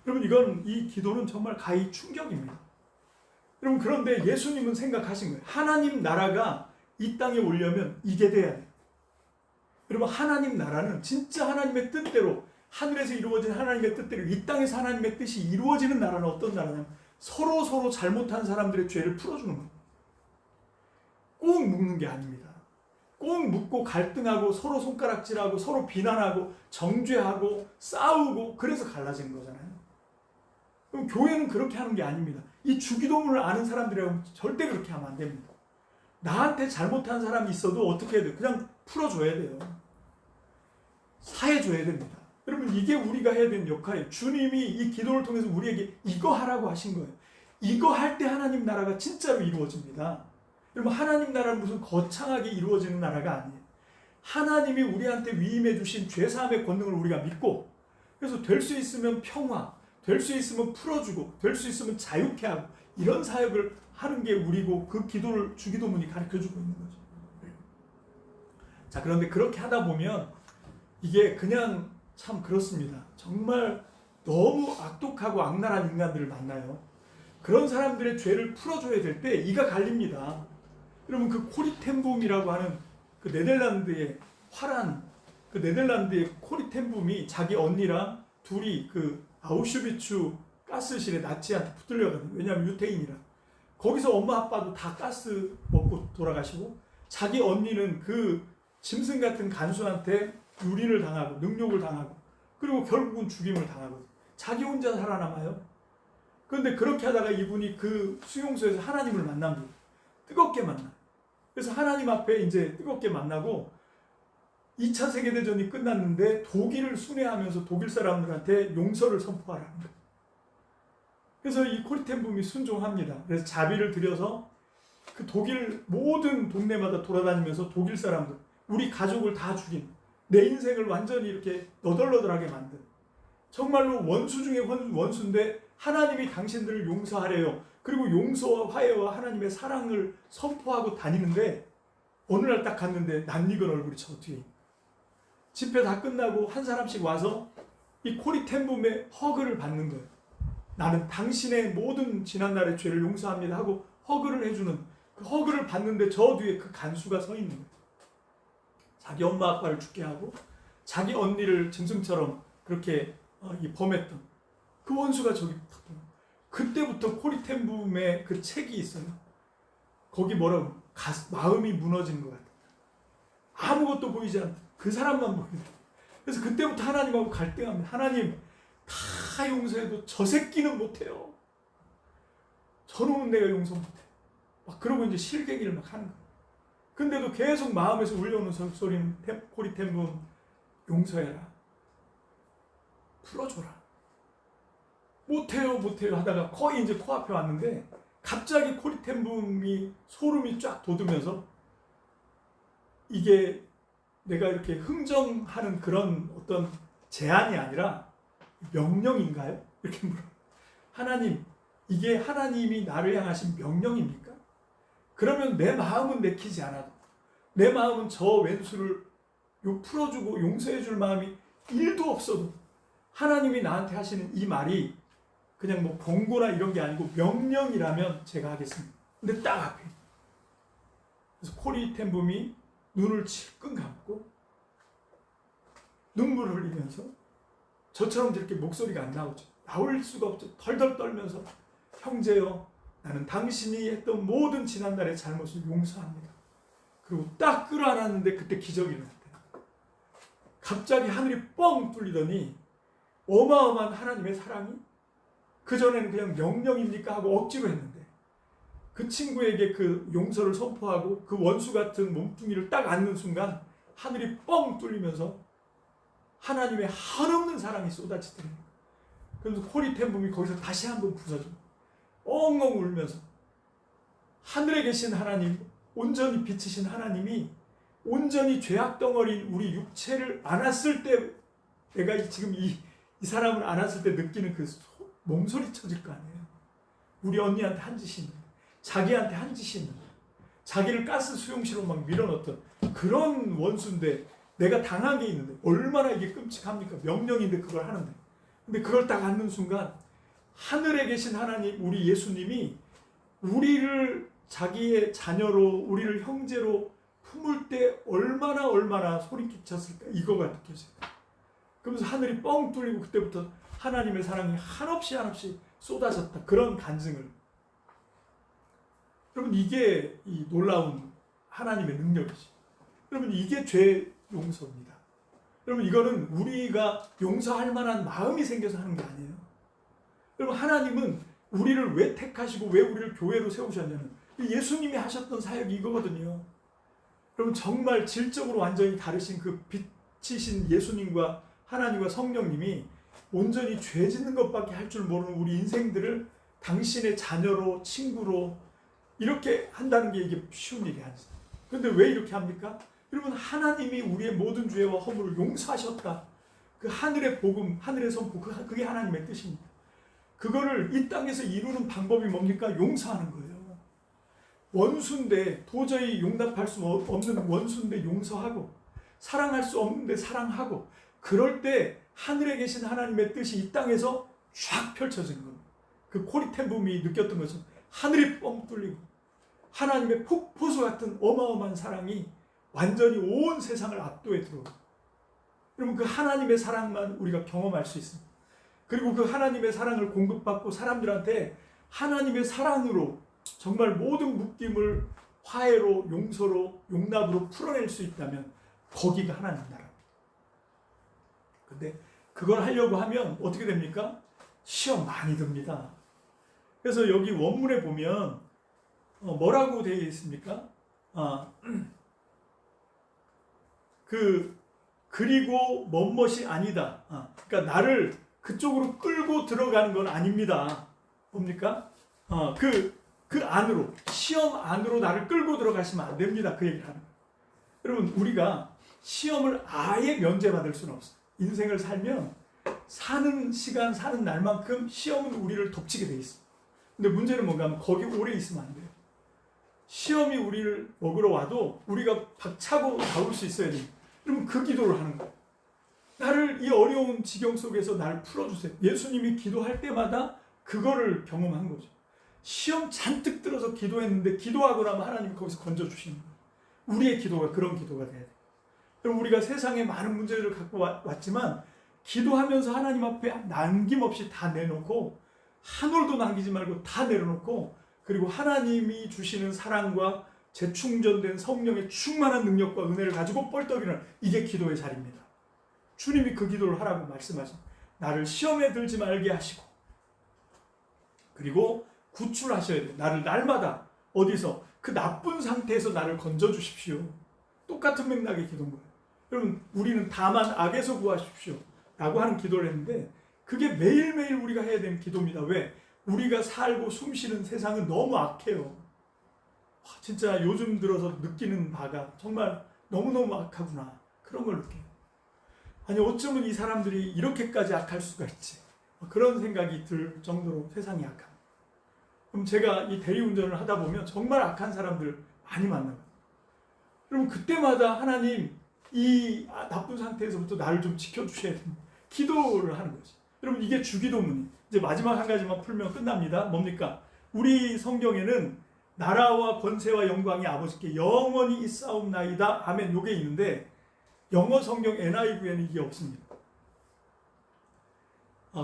거예요. 여러분 이 기도는 정말 가히 충격입니다. 여러분 그런데 예수님은 생각하신 거예요. 하나님 나라가 이 땅에 오려면 이게 돼야 돼요. 여러분 하나님 나라는 진짜 하나님의 뜻대로 하늘에서 이루어진 하나님의 뜻대로 이 땅에서 하나님의 뜻이 이루어지는 나라는 어떤 나라냐면 서로 잘못한 사람들의 죄를 풀어주는 거예요. 꼭 묶는 게 아닙니다. 꼭 묻고 갈등하고 서로 손가락질하고 서로 비난하고 정죄하고 싸우고 그래서 갈라지는 거잖아요. 그럼 교회는 그렇게 하는 게 아닙니다. 이 주기도문을 아는 사람들이라고 절대 그렇게 하면 안 됩니다. 나한테 잘못한 사람이 있어도 어떻게 해야 돼요? 그냥 풀어줘야 돼요. 사해줘야 됩니다. 여러분 이게 우리가 해야 되는 역할이에요. 주님이 이 기도를 통해서 우리에게 이거 하라고 하신 거예요. 이거 할 때 하나님 나라가 진짜로 이루어집니다. 여러분 하나님 나라는 무슨 거창하게 이루어지는 나라가 아니에요. 하나님이 우리한테 위임해 주신 죄사함의 권능을 우리가 믿고 그래서 될 수 있으면 평화, 될 수 있으면 풀어주고 될 수 있으면 자유케 하고 이런 사역을 하는 게 우리고 그 기도를 주기도문이 가르쳐주고 있는 거죠. 자 그런데 그렇게 하다 보면 이게 그냥 참 그렇습니다. 정말 너무 악독하고 악랄한 인간들을 만나요. 그런 사람들의 죄를 풀어줘야 될 때 이가 갈립니다. 여러분 그 코리텐붐이라고 하는 그 네덜란드의 화란 그 네덜란드의 코리텐붐이 자기 언니랑 둘이 그 아우슈비츠 가스실에 나치한테 붙들려가거든요. 왜냐하면 유태인이라. 거기서 엄마 아빠도 다 가스 먹고 돌아가시고 자기 언니는 그 짐승 같은 간수한테 유린을 당하고 능욕을 당하고 그리고 결국은 죽임을 당하거든요. 자기 혼자 살아남아요. 그런데 그렇게 하다가 이분이 그 수용소에서 하나님을 만납니다. 뜨겁게 만나. 그래서 하나님 앞에 이제 뜨겁게 만나고 2차 세계대전이 끝났는데 독일을 순회하면서 독일 사람들한테 용서를 선포하라는 거예요. 그래서 이 코리텐붐이 순종합니다. 그래서 자비를 들여서 그 독일 모든 동네마다 돌아다니면서 독일 사람들, 우리 가족을 다 죽인, 내 인생을 완전히 이렇게 너덜너덜하게 만든 정말로 원수 중에 원수인데 하나님이 당신들을 용서하래요. 그리고 용서와 화해와 하나님의 사랑을 선포하고 다니는데 어느 날 딱 갔는데 낯익은 얼굴이 저 뒤에 집회 다 끝나고 한 사람씩 와서 이 코리텐붐의 허그를 받는 거예요. 나는 당신의 모든 지난날의 죄를 용서합니다 하고 허그를 해주는 그 허그를 받는데 저 뒤에 그 간수가 서 있는 거예요. 자기 엄마 아빠를 죽게 하고 자기 언니를 짐승처럼 그렇게 범했던 그 원수가 저기 그때부터 코리텐붐의 그 책이 있어요. 거기 뭐라고 마음이 무너지는 것 같아요. 아무것도 보이지 않다. 그 사람만 보이는. 그래서 그때부터 하나님하고 갈등합니다. 하나님 다 용서해도 저 새끼는 못해요. 저놈은 내가 용서 못해. 막 그러고 이제 실갱이를 막 하는 거예요. 근데도 계속 마음에서 울려오는 소리는 코리텐붐 용서해라. 풀어줘라. 못해요 하다가 거의 이제 코앞에 왔는데 갑자기 코리텐붐이 소름이 쫙 돋으면서 이게 내가 이렇게 흥정하는 그런 어떤 제안이 아니라 명령인가요? 이렇게 물어. 하나님, 이게 하나님이 나를 향하신 명령입니까? 그러면 내 마음은 내키지 않아도 내 마음은 저 왼수를 풀어주고 용서해줄 마음이 1도 없어도 하나님이 나한테 하시는 이 말이 그냥 뭐 권고나 이런 게 아니고 명령이라면 제가 하겠습니다. 근데 딱 앞에 그래서 코리텐붐이 눈을 질끈 감고 눈물을 흘리면서 저처럼 저렇게 목소리가 안 나오죠. 나올 수가 없죠. 덜덜 떨면서 형제여 나는 당신이 했던 모든 지난날의 잘못을 용서합니다. 그리고 딱 끌어안았는데 그때 기적이 일어났대요. 갑자기 하늘이 뻥 뚫리더니 어마어마한 하나님의 사랑이 그전에는 그냥 명령입니까 하고 억지로 했는데 그 친구에게 그 용서를 선포하고 그 원수 같은 몸뚱이를 딱 안는 순간 하늘이 뻥 뚫리면서 하나님의 한없는 사랑이 쏟아지더래요. 그래서 코리텐붐이 거기서 다시 한번 부서져 엉엉 울면서 하늘에 계신 하나님, 온전히 빛이신 하나님이 온전히 죄악 덩어리인 우리 육체를 안았을 때 내가 지금 이 사람을 안았을 때 느끼는 그 몸소리 쳐질 거 아니에요. 우리 언니한테 한 짓이 있는 자기한테 한 짓이 있는 자기를 가스 수용실로 막 밀어넣었던 그런 원수인데 내가 당한 게 있는데 얼마나 이게 끔찍합니까? 명령인데 그걸 하는데 근데 그걸 딱 안는 순간 하늘에 계신 하나님 우리 예수님이 우리를 자기의 자녀로 우리를 형제로 품을 때 얼마나 소리끼쳤을까 이거가 느껴져요. 그러면서 하늘이 뻥 뚫리고 그때부터 하나님의 사랑이 한없이 쏟아졌다. 그런 간증을. 여러분 이게 이 놀라운 하나님의 능력이지. 여러분 이게 죄 용서입니다. 여러분 이거는 우리가 용서할 만한 마음이 생겨서 하는 게 아니에요. 여러분 하나님은 우리를 왜 택하시고 왜 우리를 교회로 세우셨냐면 예수님이 하셨던 사역이 이거거든요. 여러분 정말 질적으로 완전히 다르신 그 빛이신 예수님과 하나님과 성령님이 온전히 죄 짓는 것밖에 할 줄 모르는 우리 인생들을 당신의 자녀로 친구로 이렇게 한다는 게 이게 쉬운 일이 아니죠. 그런데 왜 이렇게 합니까? 여러분 하나님이 우리의 모든 죄와 허물을 용서하셨다. 그 하늘의 복음, 하늘의 선포, 그게 하나님의 뜻입니다. 그거를 이 땅에서 이루는 방법이 뭡니까? 용서하는 거예요. 원수인데 도저히 용납할 수 없는 원수인데 용서하고 사랑할 수 없는데 사랑하고 그럴 때 하늘에 계신 하나님의 뜻이 이 땅에서 쫙 펼쳐지는 겁니다. 그 코리텐붐이 느꼈던 것은 하늘이 뻥 뚫리고 하나님의 폭포수 같은 어마어마한 사랑이 완전히 온 세상을 압도해 들어오고 여러분 그 하나님의 사랑만 우리가 경험할 수 있습니다. 그리고 그 하나님의 사랑을 공급받고 사람들한테 하나님의 사랑으로 정말 모든 묶임을 화해로 용서로 용납으로 풀어낼 수 있다면 거기가 하나님 나라입니다. 근데 그걸 하려고 하면 어떻게 됩니까? 시험 많이 듭니다. 그래서 여기 원문에 보면 뭐라고 되어 있습니까? 그리고 뭐뭇이 아니다. 그러니까 나를 그쪽으로 끌고 들어가는 건 아닙니다. 뭡니까? 그 안으로 시험 안으로 나를 끌고 들어가시면 안 됩니다. 그 얘기를 하는 거예요. 여러분 우리가 시험을 아예 면제받을 수는 없어요. 인생을 살면 사는 시간 사는 날만큼 시험은 우리를 덮치게 돼 있어요. 근데 문제는 뭔가 하면 거기 오래 있으면 안 돼요. 시험이 우리를 먹으러 와도 우리가 박차고 나올 수 있어야 돼요. 그러면 그 기도를 하는 거예요. 나를 이 어려운 지경 속에서 나를 풀어주세요. 예수님이 기도할 때마다 그거를 경험한 거죠. 시험 잔뜩 들어서 기도했는데 기도하고 나면 하나님이 거기서 건져주시는 거예요. 우리의 기도가 그런 기도가 돼야 돼요. 그럼 우리가 세상에 많은 문제를 갖고 왔지만 기도하면서 하나님 앞에 남김없이 다 내놓고 한 올도 남기지 말고 다 내려놓고 그리고 하나님이 주시는 사랑과 재충전된 성령의 충만한 능력과 은혜를 가지고 뻘떡이는 이게 기도의 자리입니다. 주님이 그 기도를 하라고 말씀하신 나를 시험에 들지 말게 하시고 그리고 구출하셔야 돼요. 나를 날마다 어디서 그 나쁜 상태에서 나를 건져주십시오. 똑같은 맥락의 기도인 거예요. 여러분 우리는 다만 악에서 구하십시오 라고 하는 기도를 했는데 그게 매일매일 우리가 해야 되는 기도입니다. 왜? 우리가 살고 숨쉬는 세상은 너무 악해요. 진짜 요즘 들어서 느끼는 바가 정말 너무너무 악하구나. 그런 걸 느껴요. 아니 어쩌면 이 사람들이 이렇게까지 악할 수가 있지. 그런 생각이 들 정도로 세상이 악합니다. 그럼 제가 이 대리운전을 하다 보면 정말 악한 사람들 많이 만나요. 그럼 그때마다 하나님 이 나쁜 상태에서부터 나를 좀 지켜주셔야 됩니다. 기도를 하는 거지. 여러분 이게 주기도문이 이제 마지막 한 가지만 풀면 끝납니다. 뭡니까? 우리 성경에는 나라와 권세와 영광이 아버지께 영원히 있사옵나이다. 아멘. 요게 있는데 영어 성경 NIV에는 이게 없습니다.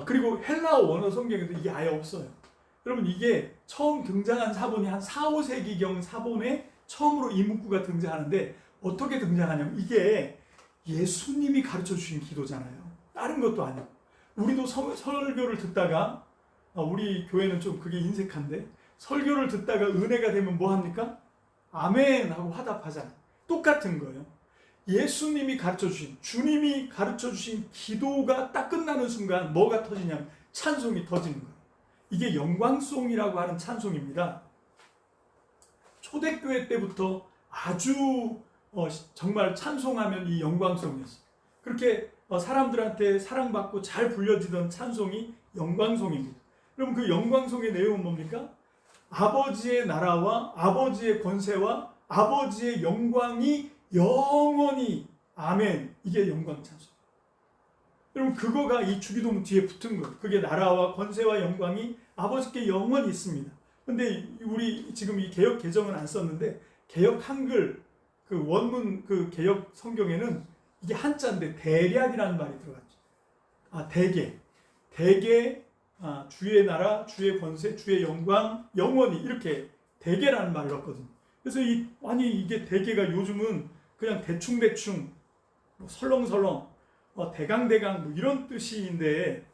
그리고 헬라어 원어 성경에도 이게 아예 없어요. 여러분 이게 처음 등장한 사본이 한 4, 5세기경 사본에 처음으로 이 문구가 등장하는데 어떻게 등장하냐면 이게 예수님이 가르쳐 주신 기도잖아요. 다른 것도 아니고 우리도 설교를 듣다가 우리 교회는 좀 그게 인색한데 설교를 듣다가 은혜가 되면 뭐 합니까? 아멘 하고 화답하잖아요. 똑같은 거예요. 예수님이 가르쳐 주신 주님이 가르쳐 주신 기도가 딱 끝나는 순간 뭐가 터지냐면 찬송이 터지는 거예요. 이게 영광송이라고 하는 찬송입니다. 초대교회 때부터 아주 정말 찬송하면 이 영광송이었어요. 그렇게 사람들한테 사랑받고 잘 불려지던 찬송이 영광송입니다. 그럼 그 영광송의 내용은 뭡니까? 아버지의 나라와 아버지의 권세와 아버지의 영광이 영원히 아멘. 이게 영광 찬송. 여러분 그거가 이 주기도문 뒤에 붙은 거예요. 그게 나라와 권세와 영광이 아버지께 영원히 있습니다. 근데 우리 지금 이 개역 개정은 안 썼는데 개역 한글 그 원문 그 개역 성경에는 이게 한자인데 대략이라는 말이 들어갔죠. 대개 주의 나라, 주의 권세, 주의 영광, 영원히 이렇게 대개라는 말을 넣었거든요. 그래서 아니 이게 대개가 요즘은 그냥 대충대충 뭐 설렁설렁 대강대강 뭐 이런 뜻인데,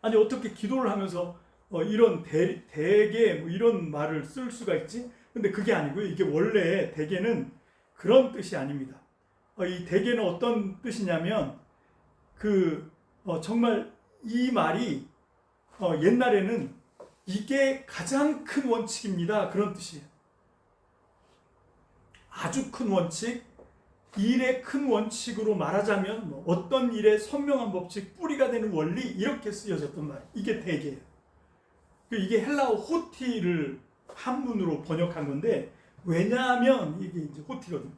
아니 어떻게 기도를 하면서 이런 대개 뭐 이런 말을 쓸 수가 있지? 근데 그게 아니고요. 이게 원래 대개는 그런 뜻이 아닙니다. 이 대개는 어떤 뜻이냐면 정말 이 말이 옛날에는 이게 가장 큰 원칙입니다. 그런 뜻이에요. 아주 큰 원칙, 일의 큰 원칙으로 말하자면 어떤 일의 선명한 법칙, 뿌리가 되는 원리, 이렇게 쓰여졌던 말. 이게 대개예요. 이게 헬라어 호티를 한문으로 번역한 건데, 왜냐하면 이게 이제 호티거든요.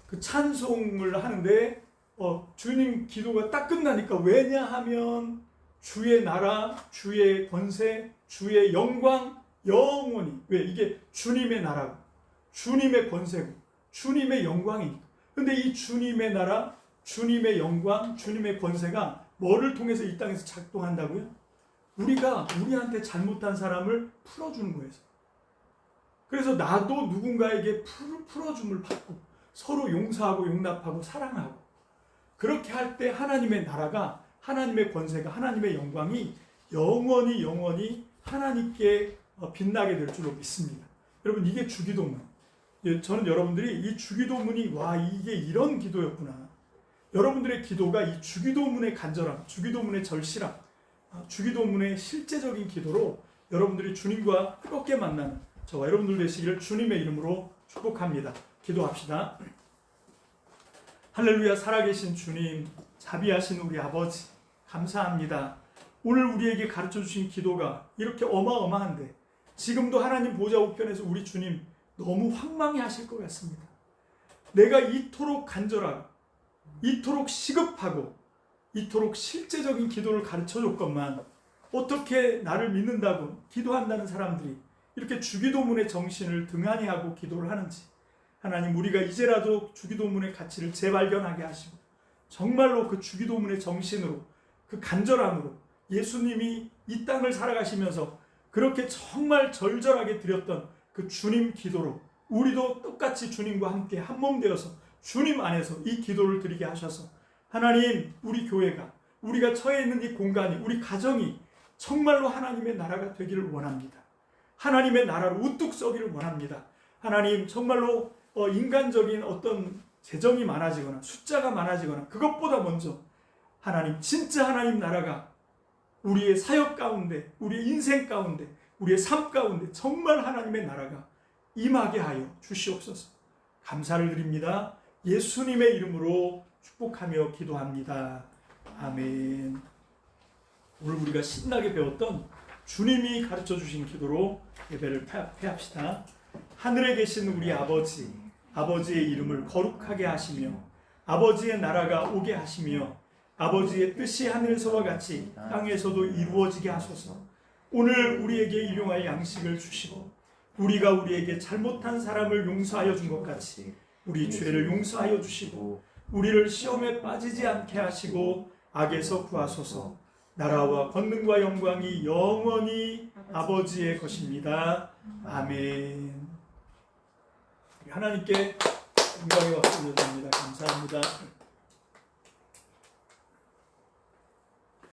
그 찬송을 하는데 주님 기도가 딱 끝나니까, 왜냐하면 주의 나라, 주의 권세, 주의 영광 영원히, 왜 이게 주님의 나라고 주님의 권세고 주님의 영광이니까. 근데 이 주님의 나라, 주님의 영광, 주님의 권세가 뭐를 통해서 이 땅에서 작동한다고요? 우리한테 잘못한 사람을 풀어주는 거예요. 그래서 나도 누군가에게 풀어줌을 받고 서로 용서하고 용납하고 사랑하고, 그렇게 할 때 하나님의 나라가, 하나님의 권세가, 하나님의 영광이 영원히 하나님께 빛나게 될 줄로 믿습니다. 여러분, 이게 주기도문. 저는 여러분들이 이 주기도문이, 와, 이게 이런 기도였구나. 여러분들의 기도가 이 주기도문의 간절함, 주기도문의 절실함, 주기도문의 실제적인 기도로 여러분들이 주님과 뜨겁게 만나는 저와 여러분들 되시기를 주님의 이름으로 축복합니다. 기도합시다. 할렐루야. 살아계신 주님, 자비하신 우리 아버지, 감사합니다. 오늘 우리에게 가르쳐 주신 기도가 이렇게 어마어마한데, 지금도 하나님 보좌 우편에서 우리 주님 너무 황망해 하실 것 같습니다. 내가 이토록 간절하고 이토록 시급하고 이토록 실제적인 기도를 가르쳐 줬건만, 어떻게 나를 믿는다고 기도한다는 사람들이 이렇게 주기도문의 정신을 등한히 하고 기도를 하는지, 하나님, 우리가 이제라도 주기도문의 가치를 재발견하게 하시고, 정말로 그 주기도문의 정신으로, 그 간절함으로, 예수님이 이 땅을 살아가시면서 그렇게 정말 절절하게 드렸던 그 주님 기도로 우리도 똑같이 주님과 함께 한몸 되어서 주님 안에서 이 기도를 드리게 하셔서, 하나님, 우리 교회가, 우리가 처해 있는 이 공간이, 우리 가정이 정말로 하나님의 나라가 되기를 원합니다. 하나님의 나라로 우뚝 서기를 원합니다. 하나님, 정말로 인간적인 어떤 재정이 많아지거나 숫자가 많아지거나, 그것보다 먼저 하나님, 진짜 하나님 나라가 우리의 사역 가운데, 우리의 인생 가운데, 우리의 삶 가운데 정말 하나님의 나라가 임하게 하여 주시옵소서. 감사를 드립니다. 예수님의 이름으로 축복하며 기도합니다. 아멘. 오늘 우리가 신나게 배웠던 주님이 가르쳐 주신 기도로 예배를 폐합시다. 하늘에 계신 우리 아버지, 아버지의 이름을 거룩하게 하시며 아버지의 나라가 오게 하시며 아버지의 뜻이 하늘에서와 같이 땅에서도 이루어지게 하소서. 오늘 우리에게 일용할 양식을 주시고, 우리가 우리에게 잘못한 사람을 용서하여 준 것 같이 우리 죄를 용서하여 주시고, 우리를 시험에 빠지지 않게 하시고 악에서 구하소서. 나라와 권능과 영광이 영원히 아버지의 것입니다. 아멘. 하나님께 영광의 박수를 드립니다. 감사합니다.